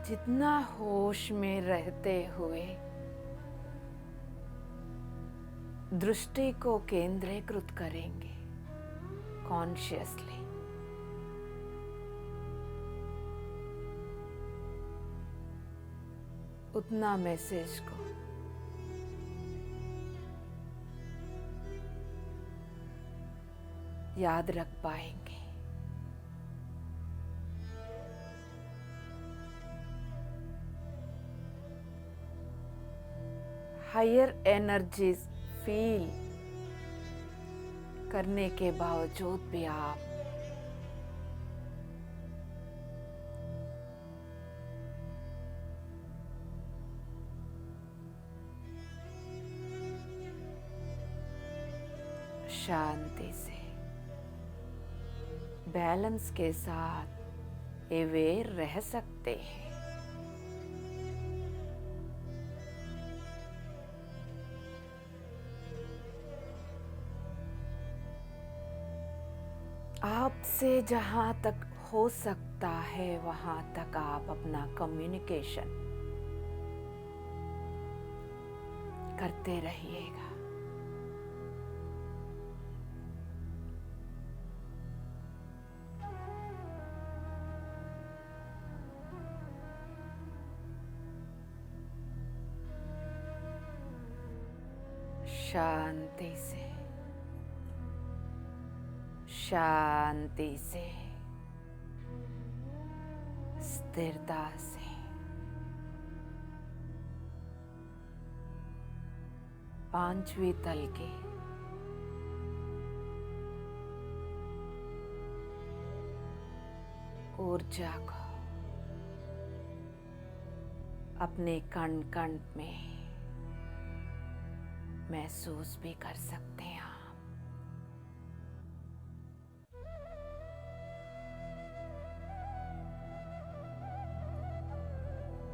जितना होश में रहते हुए दृष्टि को केंद्रीकृत करेंगे कॉन्शियसली, उतना मैसेज को याद रख पाएंगे। हायर एनर्जीज फील करने के बावजूद भी आप शांति से बैलेंस के साथ अवेयर रह सकते हैं। आपसे जहां तक हो सकता है वहां तक आप अपना कम्युनिकेशन करते रहिएगा। शांति से, शांति से, स्थिरता से। पांचवी तल की ऊर्जा को अपने कण कण में महसूस भी कर सकते हैं आप।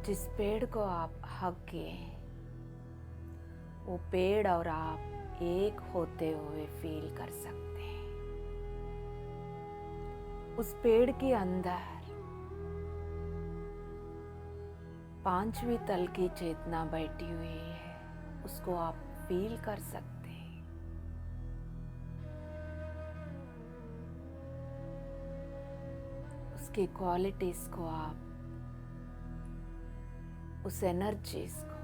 जिस पेड़ को आप हग किए, वो पेड़ और आप एक होते हुए फील कर सकते हैं। उस पेड़ के अंदर पांचवी तल की चेतना बैठी हुई है, उसको आप फील कर सकते हैं। उसकी क्वालिटीज को आप, उस एनर्जीज को,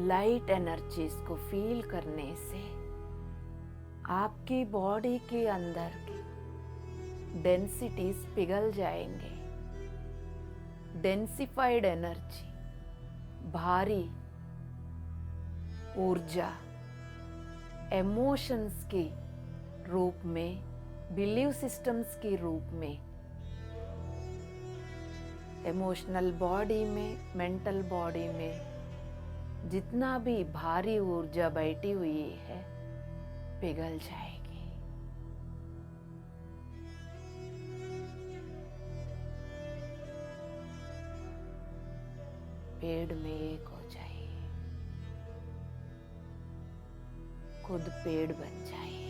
लाइट एनर्जीज को फील करने से आपकी बॉडी के अंदर की डेंसिटीज पिघल जाएंगे। डेंसिफाइड एनर्जी, भारी ऊर्जा इमोशंस के रूप में, बिलीव सिस्टम्स के रूप में, इमोशनल बॉडी में, मेंटल बॉडी में जितना भी भारी ऊर्जा बैठी हुई है, पिघल जाएगी। पेड़ में एक हो जाइए, खुद पेड़ बन जाइए।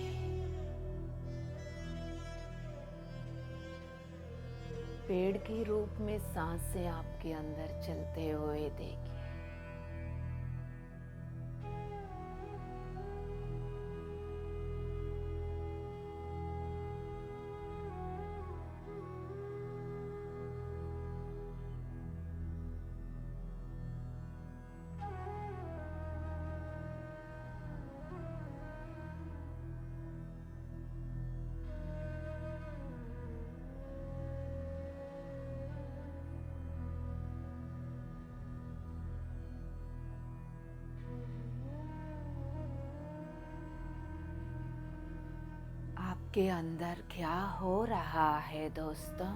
पेड़ के रूप में सांसें आपके अंदर चलते हुए देखिए। आपके अंदर क्या हो रहा है दोस्तों?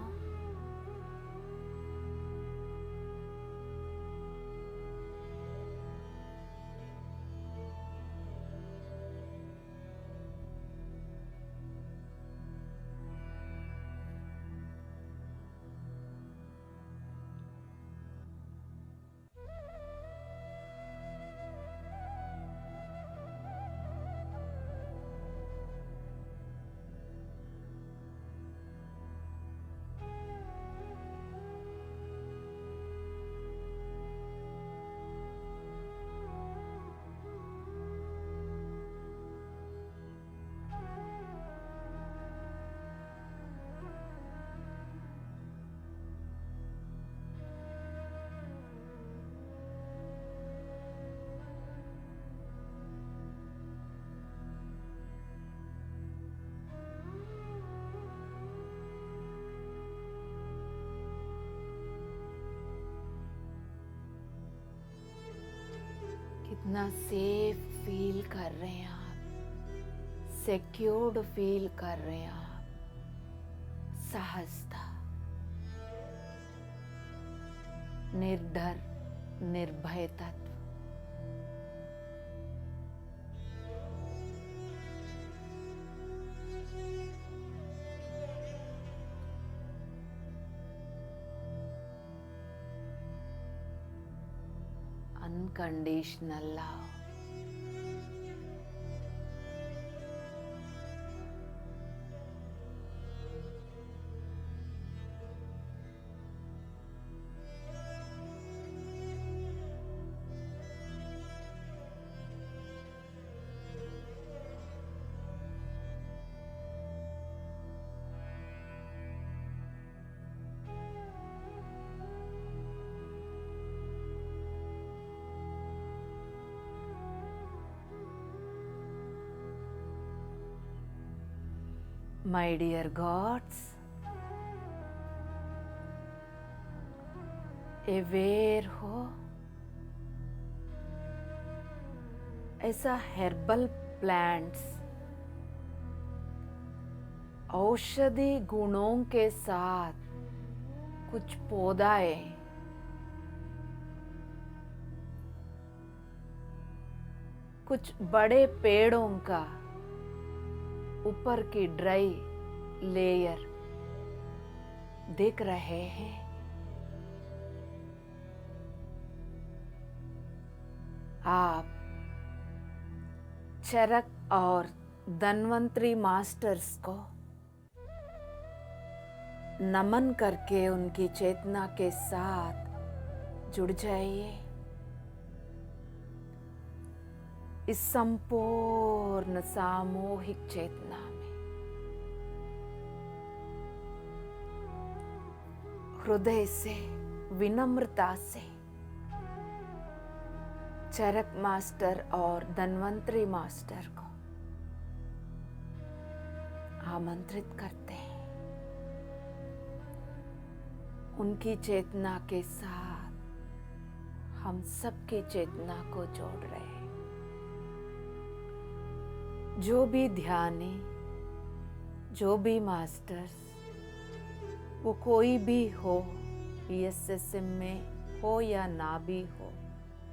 कितना सेफ फील कर रहे हैं आप, सिक्योर्ड फील कर रहे हैं आप, सहजता, निर्डर, निर्भय तत्व। Unconditional love. My dear gods, aware हो, ऐसा हेर्बल प्लांट्स औषधि गुणों के साथ कुछ पौधाएं कुछ बड़े पेड़ों का ऊपर की ड्राई लेयर दिख रहे हैं। आप चरक और धन्वंतरी मास्टर्स को नमन करके उनकी चेतना के साथ जुड़ जाइए। इस संपूर्ण सामूहिक चेतना में हृदय से विनम्रता से चरक मास्टर और धन्वंतरी मास्टर को आमंत्रित करते हैं। उनकी चेतना के साथ हम सबकी चेतना को जोड़ रहे हैं। जो भी ध्यानी, जो भी मास्टर्स, वो कोई भी हो, ESSM में हो या ना भी हो,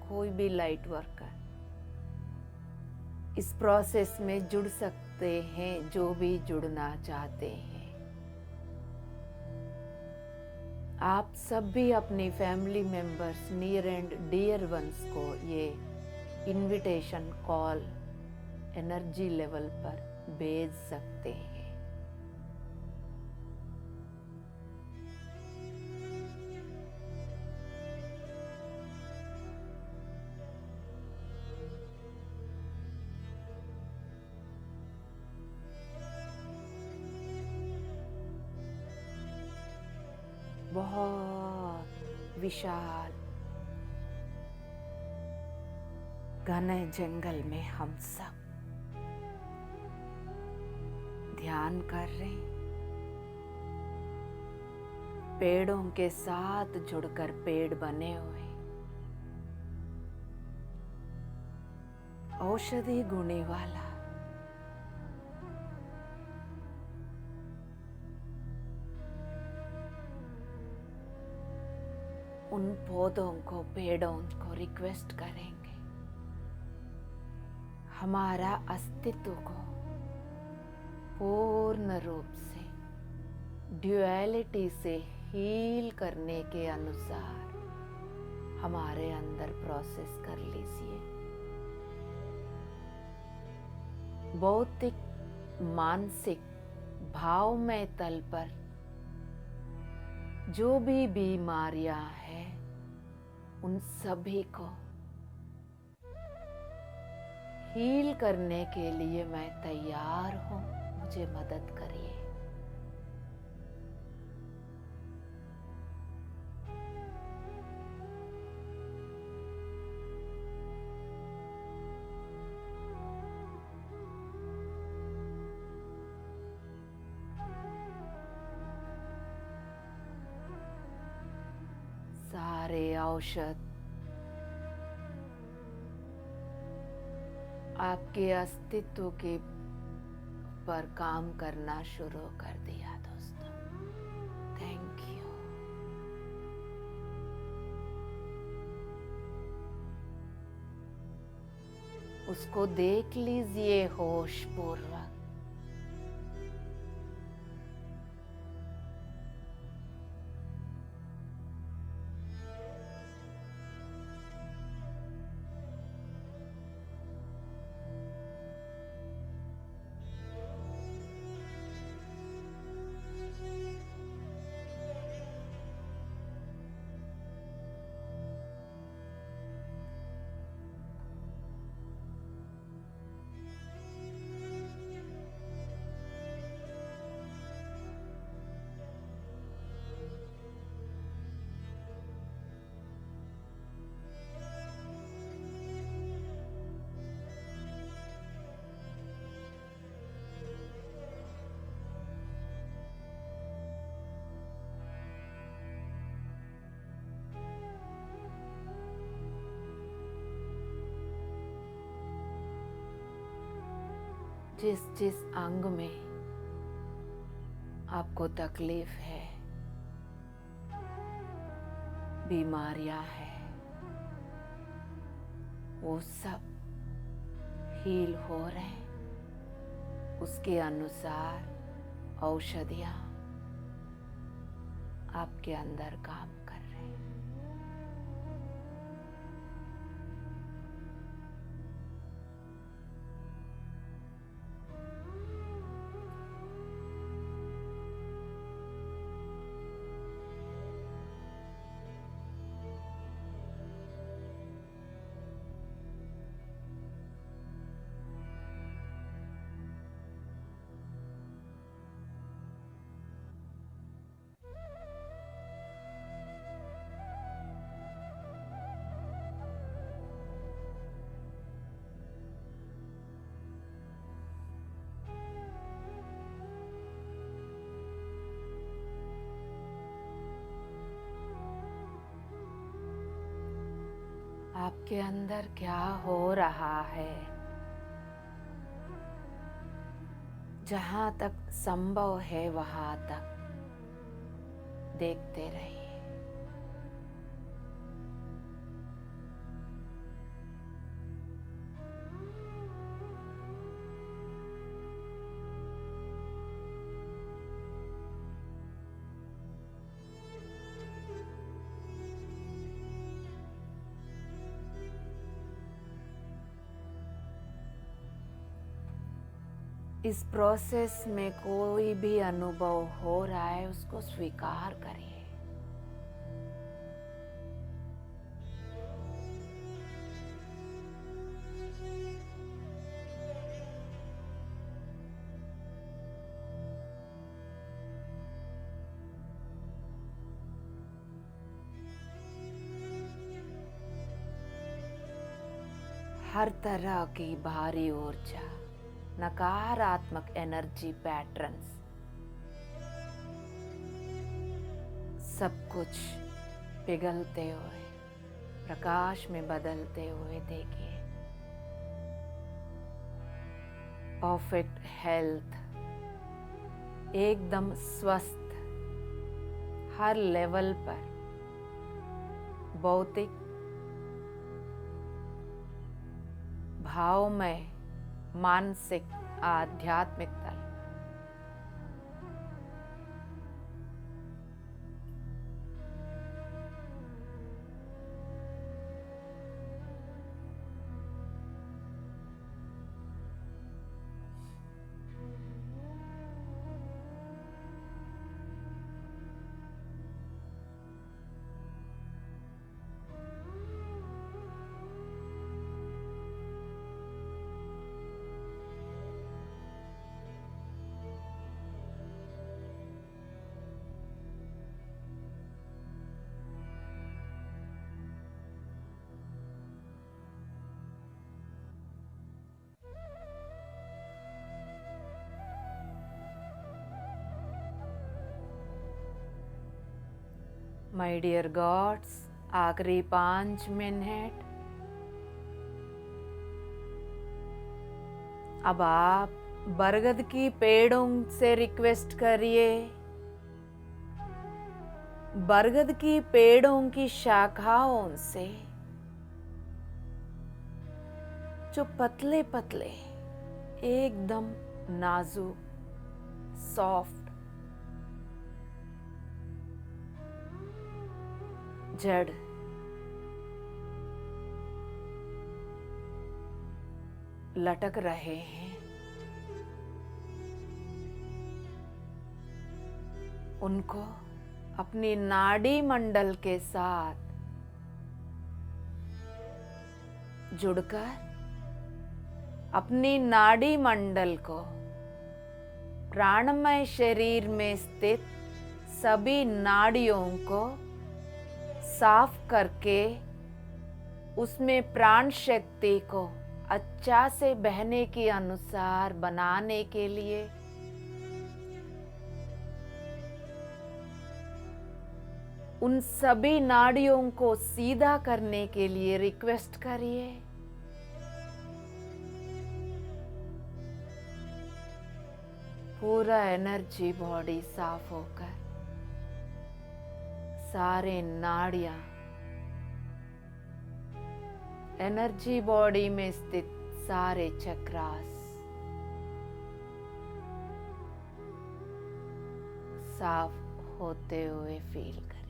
कोई भी लाइट वर्कर इस प्रोसेस में जुड़ सकते हैं, जो भी जुड़ना चाहते हैं। आप सब भी अपनी family members, near and dear ones को ये इनविटेशन कॉल एनर्जी लेवल पर भेज सकते हैं। बहुत विशाल घने जंगल में हम सब ध्यान कर रहे हैं। पेड़ों के साथ जुड़कर पेड़ बने हुए, औषधि गुणी वाला उन पौधों को, पेड़ों को रिक्वेस्ट करेंगे हमारा अस्तित्व को पूर्ण रूप से ड्युअलिटी से हील करने के अनुसार हमारे अंदर प्रोसेस कर लीजिए। भौतिक, मानसिक, भावमय तल पर जो भी बीमारियां हैं, उन सभी को हील करने के लिए मैं तैयार हूं। मुझे मदद करिए। सारे औषध आपके अस्तित्व के पर काम करना शुरू कर दिया दोस्तों। Thank you. उसको देख लीजिए होश पूर्वक। जिस जिस अंग में आपको तकलीफ है, बीमारियां हैं, वो सब हील हो रहे हैं। उसके अनुसार औषधियां आपके अंदर काम कर रहे हैं। आपके अंदर क्या हो रहा है, जहां तक संभव है वहां तक देखते रहिए। इस प्रोसेस में कोई भी अनुभव हो रहा है, उसको स्वीकार करिए। हर तरह की भारी ऊर्जा, नकारात्मक एनर्जी पैटर्न्स, सब कुछ पिघलते हुए प्रकाश में बदलते हुए देखिए। परफेक्ट हेल्थ, एकदम स्वस्थ, हर लेवल पर, भौतिक, भावमय, मानसिक, आध्यात्मिक तल। माय डियर गॉड्स, आखिरी 5 मिनट। अब आप बरगद की पेड़ों से रिक्वेस्ट करिए, बरगद की पेड़ों की शाखाओं से जो पतले पतले, एकदम नाजुक, सॉफ्ट जड़ लटक रहे हैं, उनको अपनी नाड़ी मंडल के साथ जुड़कर अपनी नाड़ी मंडल को प्राणमय शरीर में स्थित सभी नाड़ियों को साफ करके उसमें प्राण शक्ति को अच्छा से बहने के अनुसार बनाने के लिए उन सभी नाड़ियों को सीधा करने के लिए रिक्वेस्ट करिए। पूरा एनर्जी बॉडी साफ होकर सारे नाड़ियां एनर्जी बॉडी में स्थित सारे चक्रास साफ होते हुए फील करिए।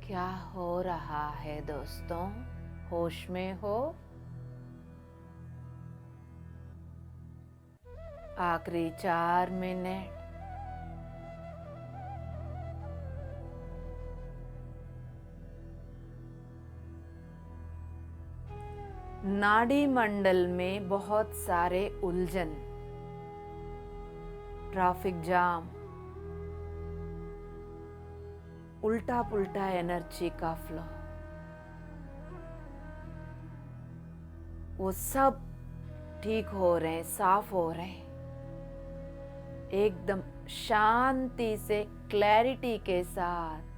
क्या हो रहा है दोस्तों? होश में हो? आखिरी 4 मिनट। नाड़ी मंडल में बहुत सारे उलझन, ट्रैफिक जाम, उल्टा पुल्टा एनर्जी का फ्लो, वो सब ठीक हो रहे हैं, साफ हो रहे हैं। एकदम शांति से, क्लैरिटी के साथ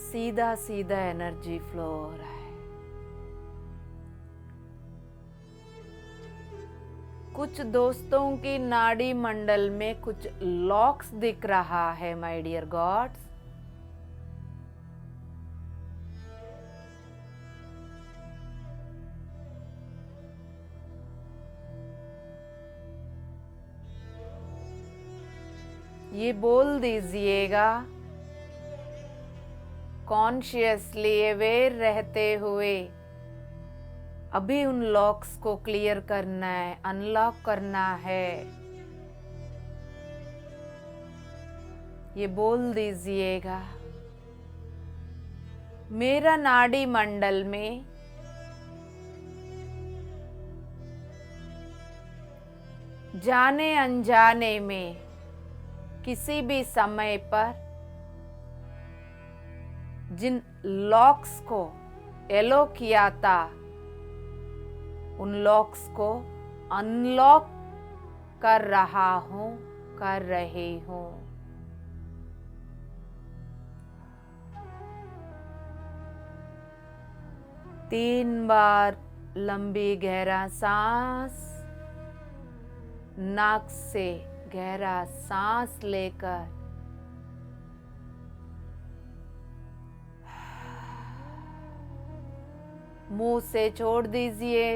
सीधा सीधा एनर्जी फ्लो हो रहा है। कुछ दोस्तों की नाड़ी मंडल में कुछ लॉक्स दिख रहा है माय डियर गॉड्स। ये बोल दीजिएगा, कॉन्शियसली अवेयर रहते हुए अभी उन लॉक्स को क्लियर करना है, अनलॉक करना है। ये बोल दीजिएगा, मेरा नाड़ी मंडल में जाने अनजाने में किसी भी समय पर जिन लॉक्स को एलो किया था, उन लॉक्स को अनलॉक कर रहा हूं, कर रही हूं। तीन बार लंबी गहरा सांस, नाक से गहरा सांस लेकर मुंह से छोड़ दीजिए।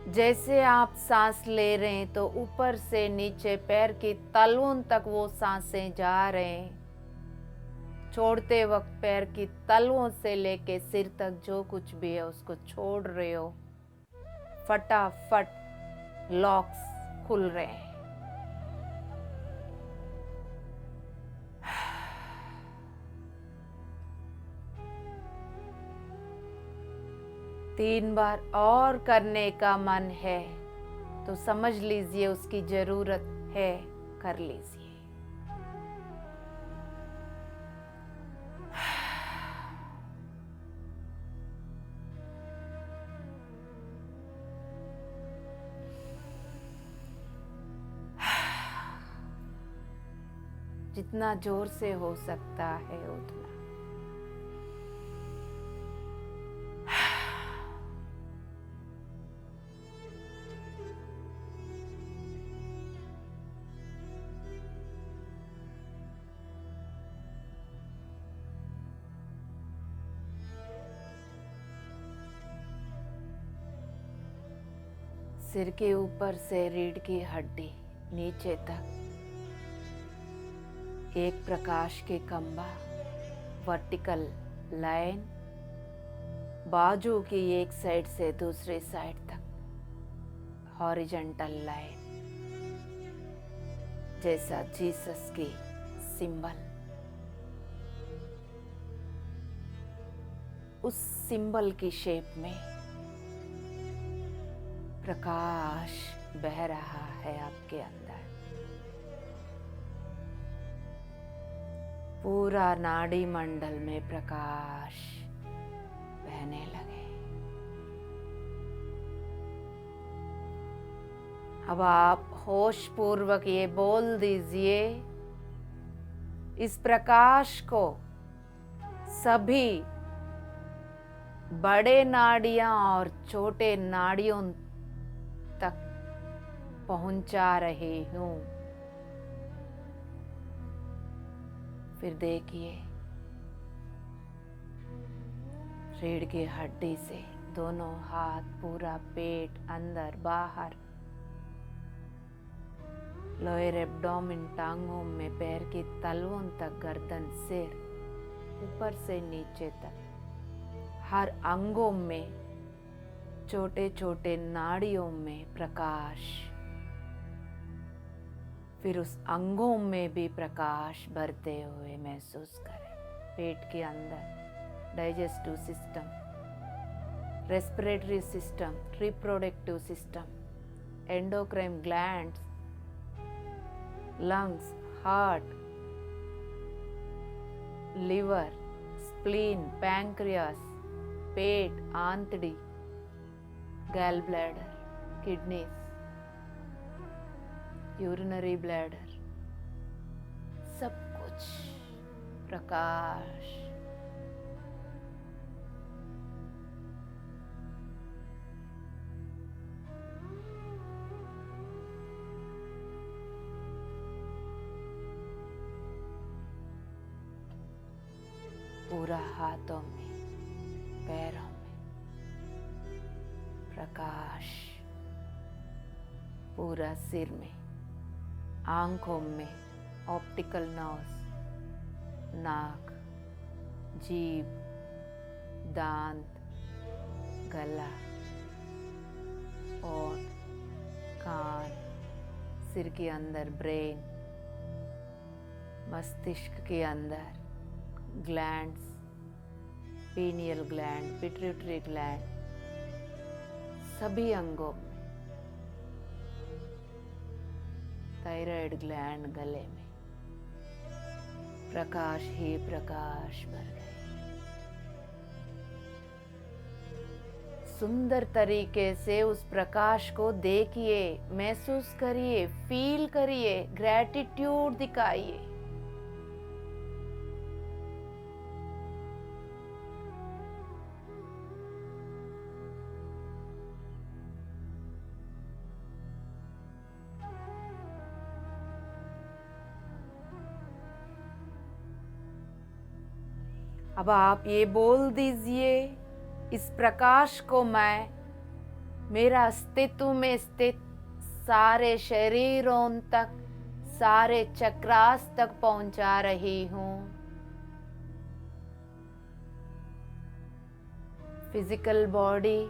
जैसे आप सांस ले रहे हैं तो ऊपर से नीचे पैर की तलवों तक वो सांसें जा रहे हैं। छोड़ते वक्त पैर की तलवों से लेके सिर तक जो कुछ भी है उसको छोड़ रहे हो। फटाफट लॉक्स खुल रहे हैं। तीन बार और करने का मन है तो समझ लीजिए उसकी जरूरत है, कर लीजिए। जितना जोर से हो सकता है उतना। सिर के ऊपर से रीढ़ की हड्डी नीचे तक एक प्रकाश के खंभा, वर्टिकल लाइन, बाजू की एक साइड से दूसरी साइड तक हॉरिजॉन्टल लाइन, जैसा जीसस की सिंबल। उस सिंबल की शेप में प्रकाश बह रहा है आपके अंदर। पूरा नाड़ी मंडल में प्रकाश बहने लगे। अब आप होश पूर्वक ये बोल दीजिए, इस प्रकाश को सभी बड़े नाड़ियां और छोटे नाड़ियों तक पहुंचा रही हूं। फिर देखिए, रीढ़ की हड्डी से दोनों हाथ, पूरा पेट, अंदर बाहर, लोअर एब्डोमेन, टांगों में, पैर की तलवों तक, गर्दन, सिर, ऊपर से नीचे तक, हर अंगों में, छोटे छोटे नाड़ियों में प्रकाश। फिर उस अंगों में भी प्रकाश भरते हुए महसूस करें। पेट के अंदर digestive system, respiratory system, reproductive system, endocrine glands, lungs, heart, liver, spleen, pancreas, पेट, आंतड़ी, gall bladder, kidneys, urinary bladder, सब कुछ प्रकाश। पूरा हाथों में, पैरों में प्रकाश, पूरा सिर में, आंखों में, ऑप्टिकल नर्व्स, नाक, जीभ, दांत, गला, ओठ, कान, सिर के अंदर ब्रेन, मस्तिष्क के अंदर glands, pineal gland, pituitary gland, सभी अंगों में, थायराइड ग्लैंड गले में, प्रकाश ही प्रकाश भर गए। सुंदर तरीके से उस प्रकाश को देखिए, महसूस करिए, फील करिए, ग्रैटिट्यूड दिखाइए। अब आप ये बोल दीजिए, इस प्रकाश को मैं मेरा अस्तित्व में स्थित सारे शरीरों तक, सारे चक्रास तक पहुंचा रही हूं। फिजिकल बॉडी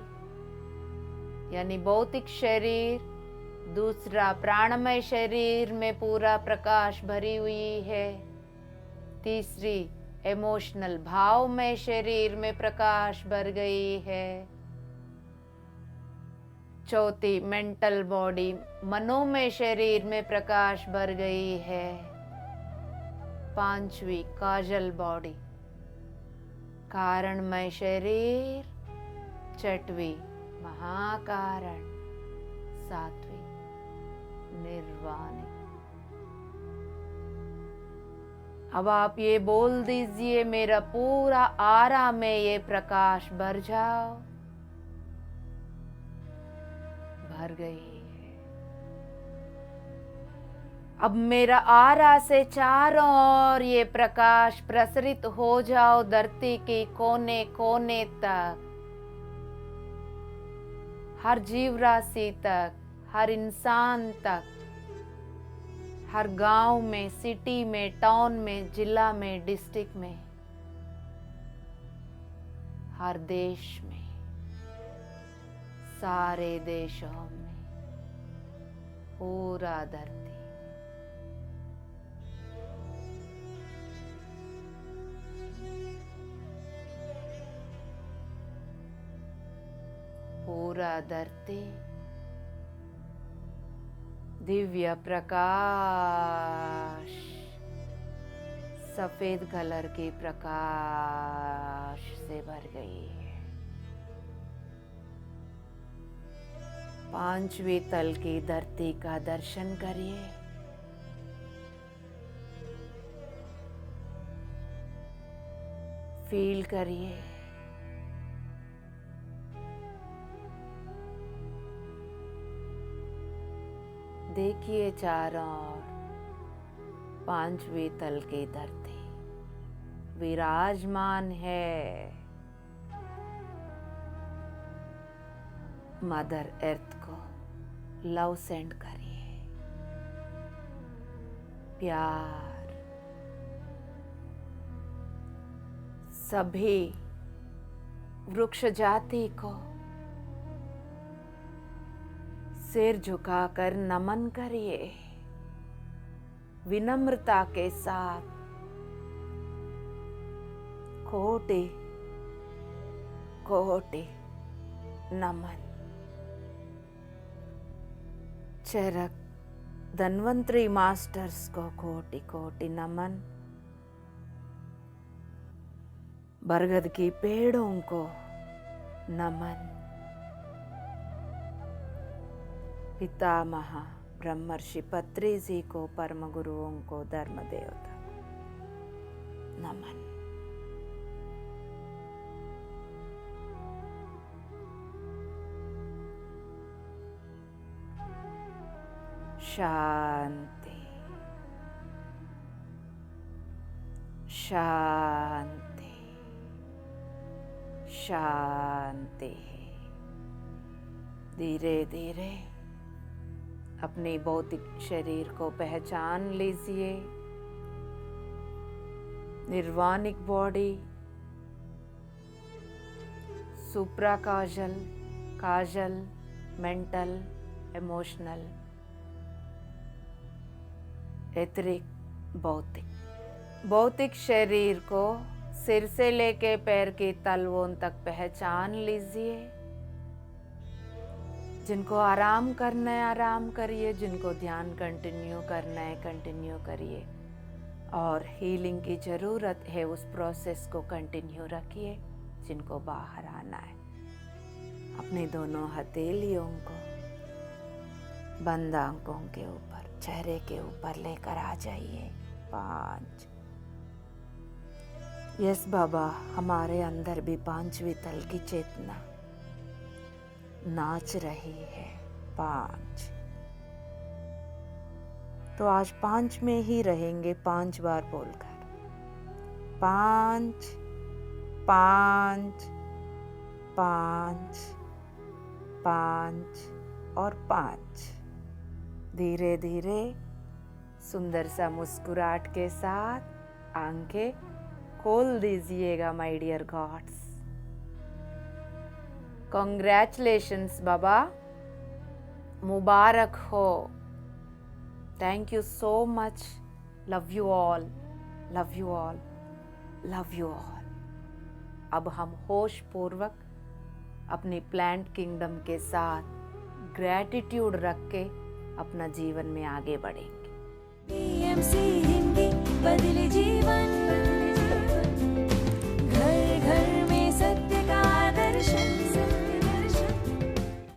यानी भौतिक शरीर, दूसरा प्राणमय शरीर में पूरा प्रकाश भरी हुई है। तीसरी इमोशनल भावमय शरीर में प्रकाश भर गई है। चौथी मेंटल बॉडी मनोमय शरीर में प्रकाश भर गई है। पांचवी काजल बॉडी कारणमय शरीर। छठवीं महाकारण। सातवीं निर्वाणी। अब आप ये बोल दीजिए, मेरा पूरा आरा में ये प्रकाश भर जाओ। भर गई है। अब मेरा आरा से चारों ओर ये प्रकाश प्रसरित हो जाओ, धरती के कोने कोने तक, हर जीव राशि तक, हर इंसान तक, हर गांव में, सिटी में, टाउन में, जिला में, डिस्ट्रिक्ट में, हर देश में, सारे देशों में, पूरा धरती। पूरा धरती दिव्य प्रकाश, सफेद कलर के प्रकाश से भर गई है। पांचवी तल की धरती का दर्शन करिए। फील करिए। देखिए चारों ओर पांचवी तल की धरती विराजमान है। मदर अर्थ को लव सेंड करिए, प्यार। सभी वृक्ष जाति को सिर झुकाकर नमन करिए, विनम्रता के साथ। कोटि कोटि नमन। चरक धन्वंतरी मास्टर्स को कोटि कोटि नमन। बरगद की पेड़ों को नमन। पितामह ब्रह्मर्षि पत्री जी को, परम गुरुओं को, धर्म देवता को नमन। शांति शांति शांति। धीरे धीरे अपने भौतिक शरीर को पहचान लीजिए। निर्वाणिक बॉडी, सुप्रा काजल, काजल, मेंटल, इमोशनल, एथरिक, भौतिक। भौतिक शरीर को सिर से लेके पैर की तलवों तक पहचान लीजिए। जिनको आराम करना है आराम करिए, जिनको ध्यान कंटिन्यू करना है कंटिन्यू करिए, और हीलिंग की ज़रूरत है उस प्रोसेस को कंटिन्यू रखिए। जिनको बाहर आना है अपने दोनों हथेलियों को बंद आंखों के ऊपर, चेहरे के ऊपर लेकर आ जाइए। 5। यस बाबा, हमारे अंदर भी पांचवी तल की चेतना नाच रही है। 5। तो आज 5 में ही रहेंगे, 5 बार बोलकर। 5 5 5 5 और 5। धीरे धीरे सुंदर सा मुस्कुराहट के साथ आंखें खोल दीजिएगा माय डियर गॉड्स। कॉन्ग्रेचुलेशंस बाबा, मुबारक हो। Thank you so much. Love you all, love you all, love you all. अब हम होश पूर्वक अपनी प्लांट किंगडम के साथ ग्रैटिट्यूड रख के अपना जीवन में आगे बढ़ेंगे। BMC हिंदी बदले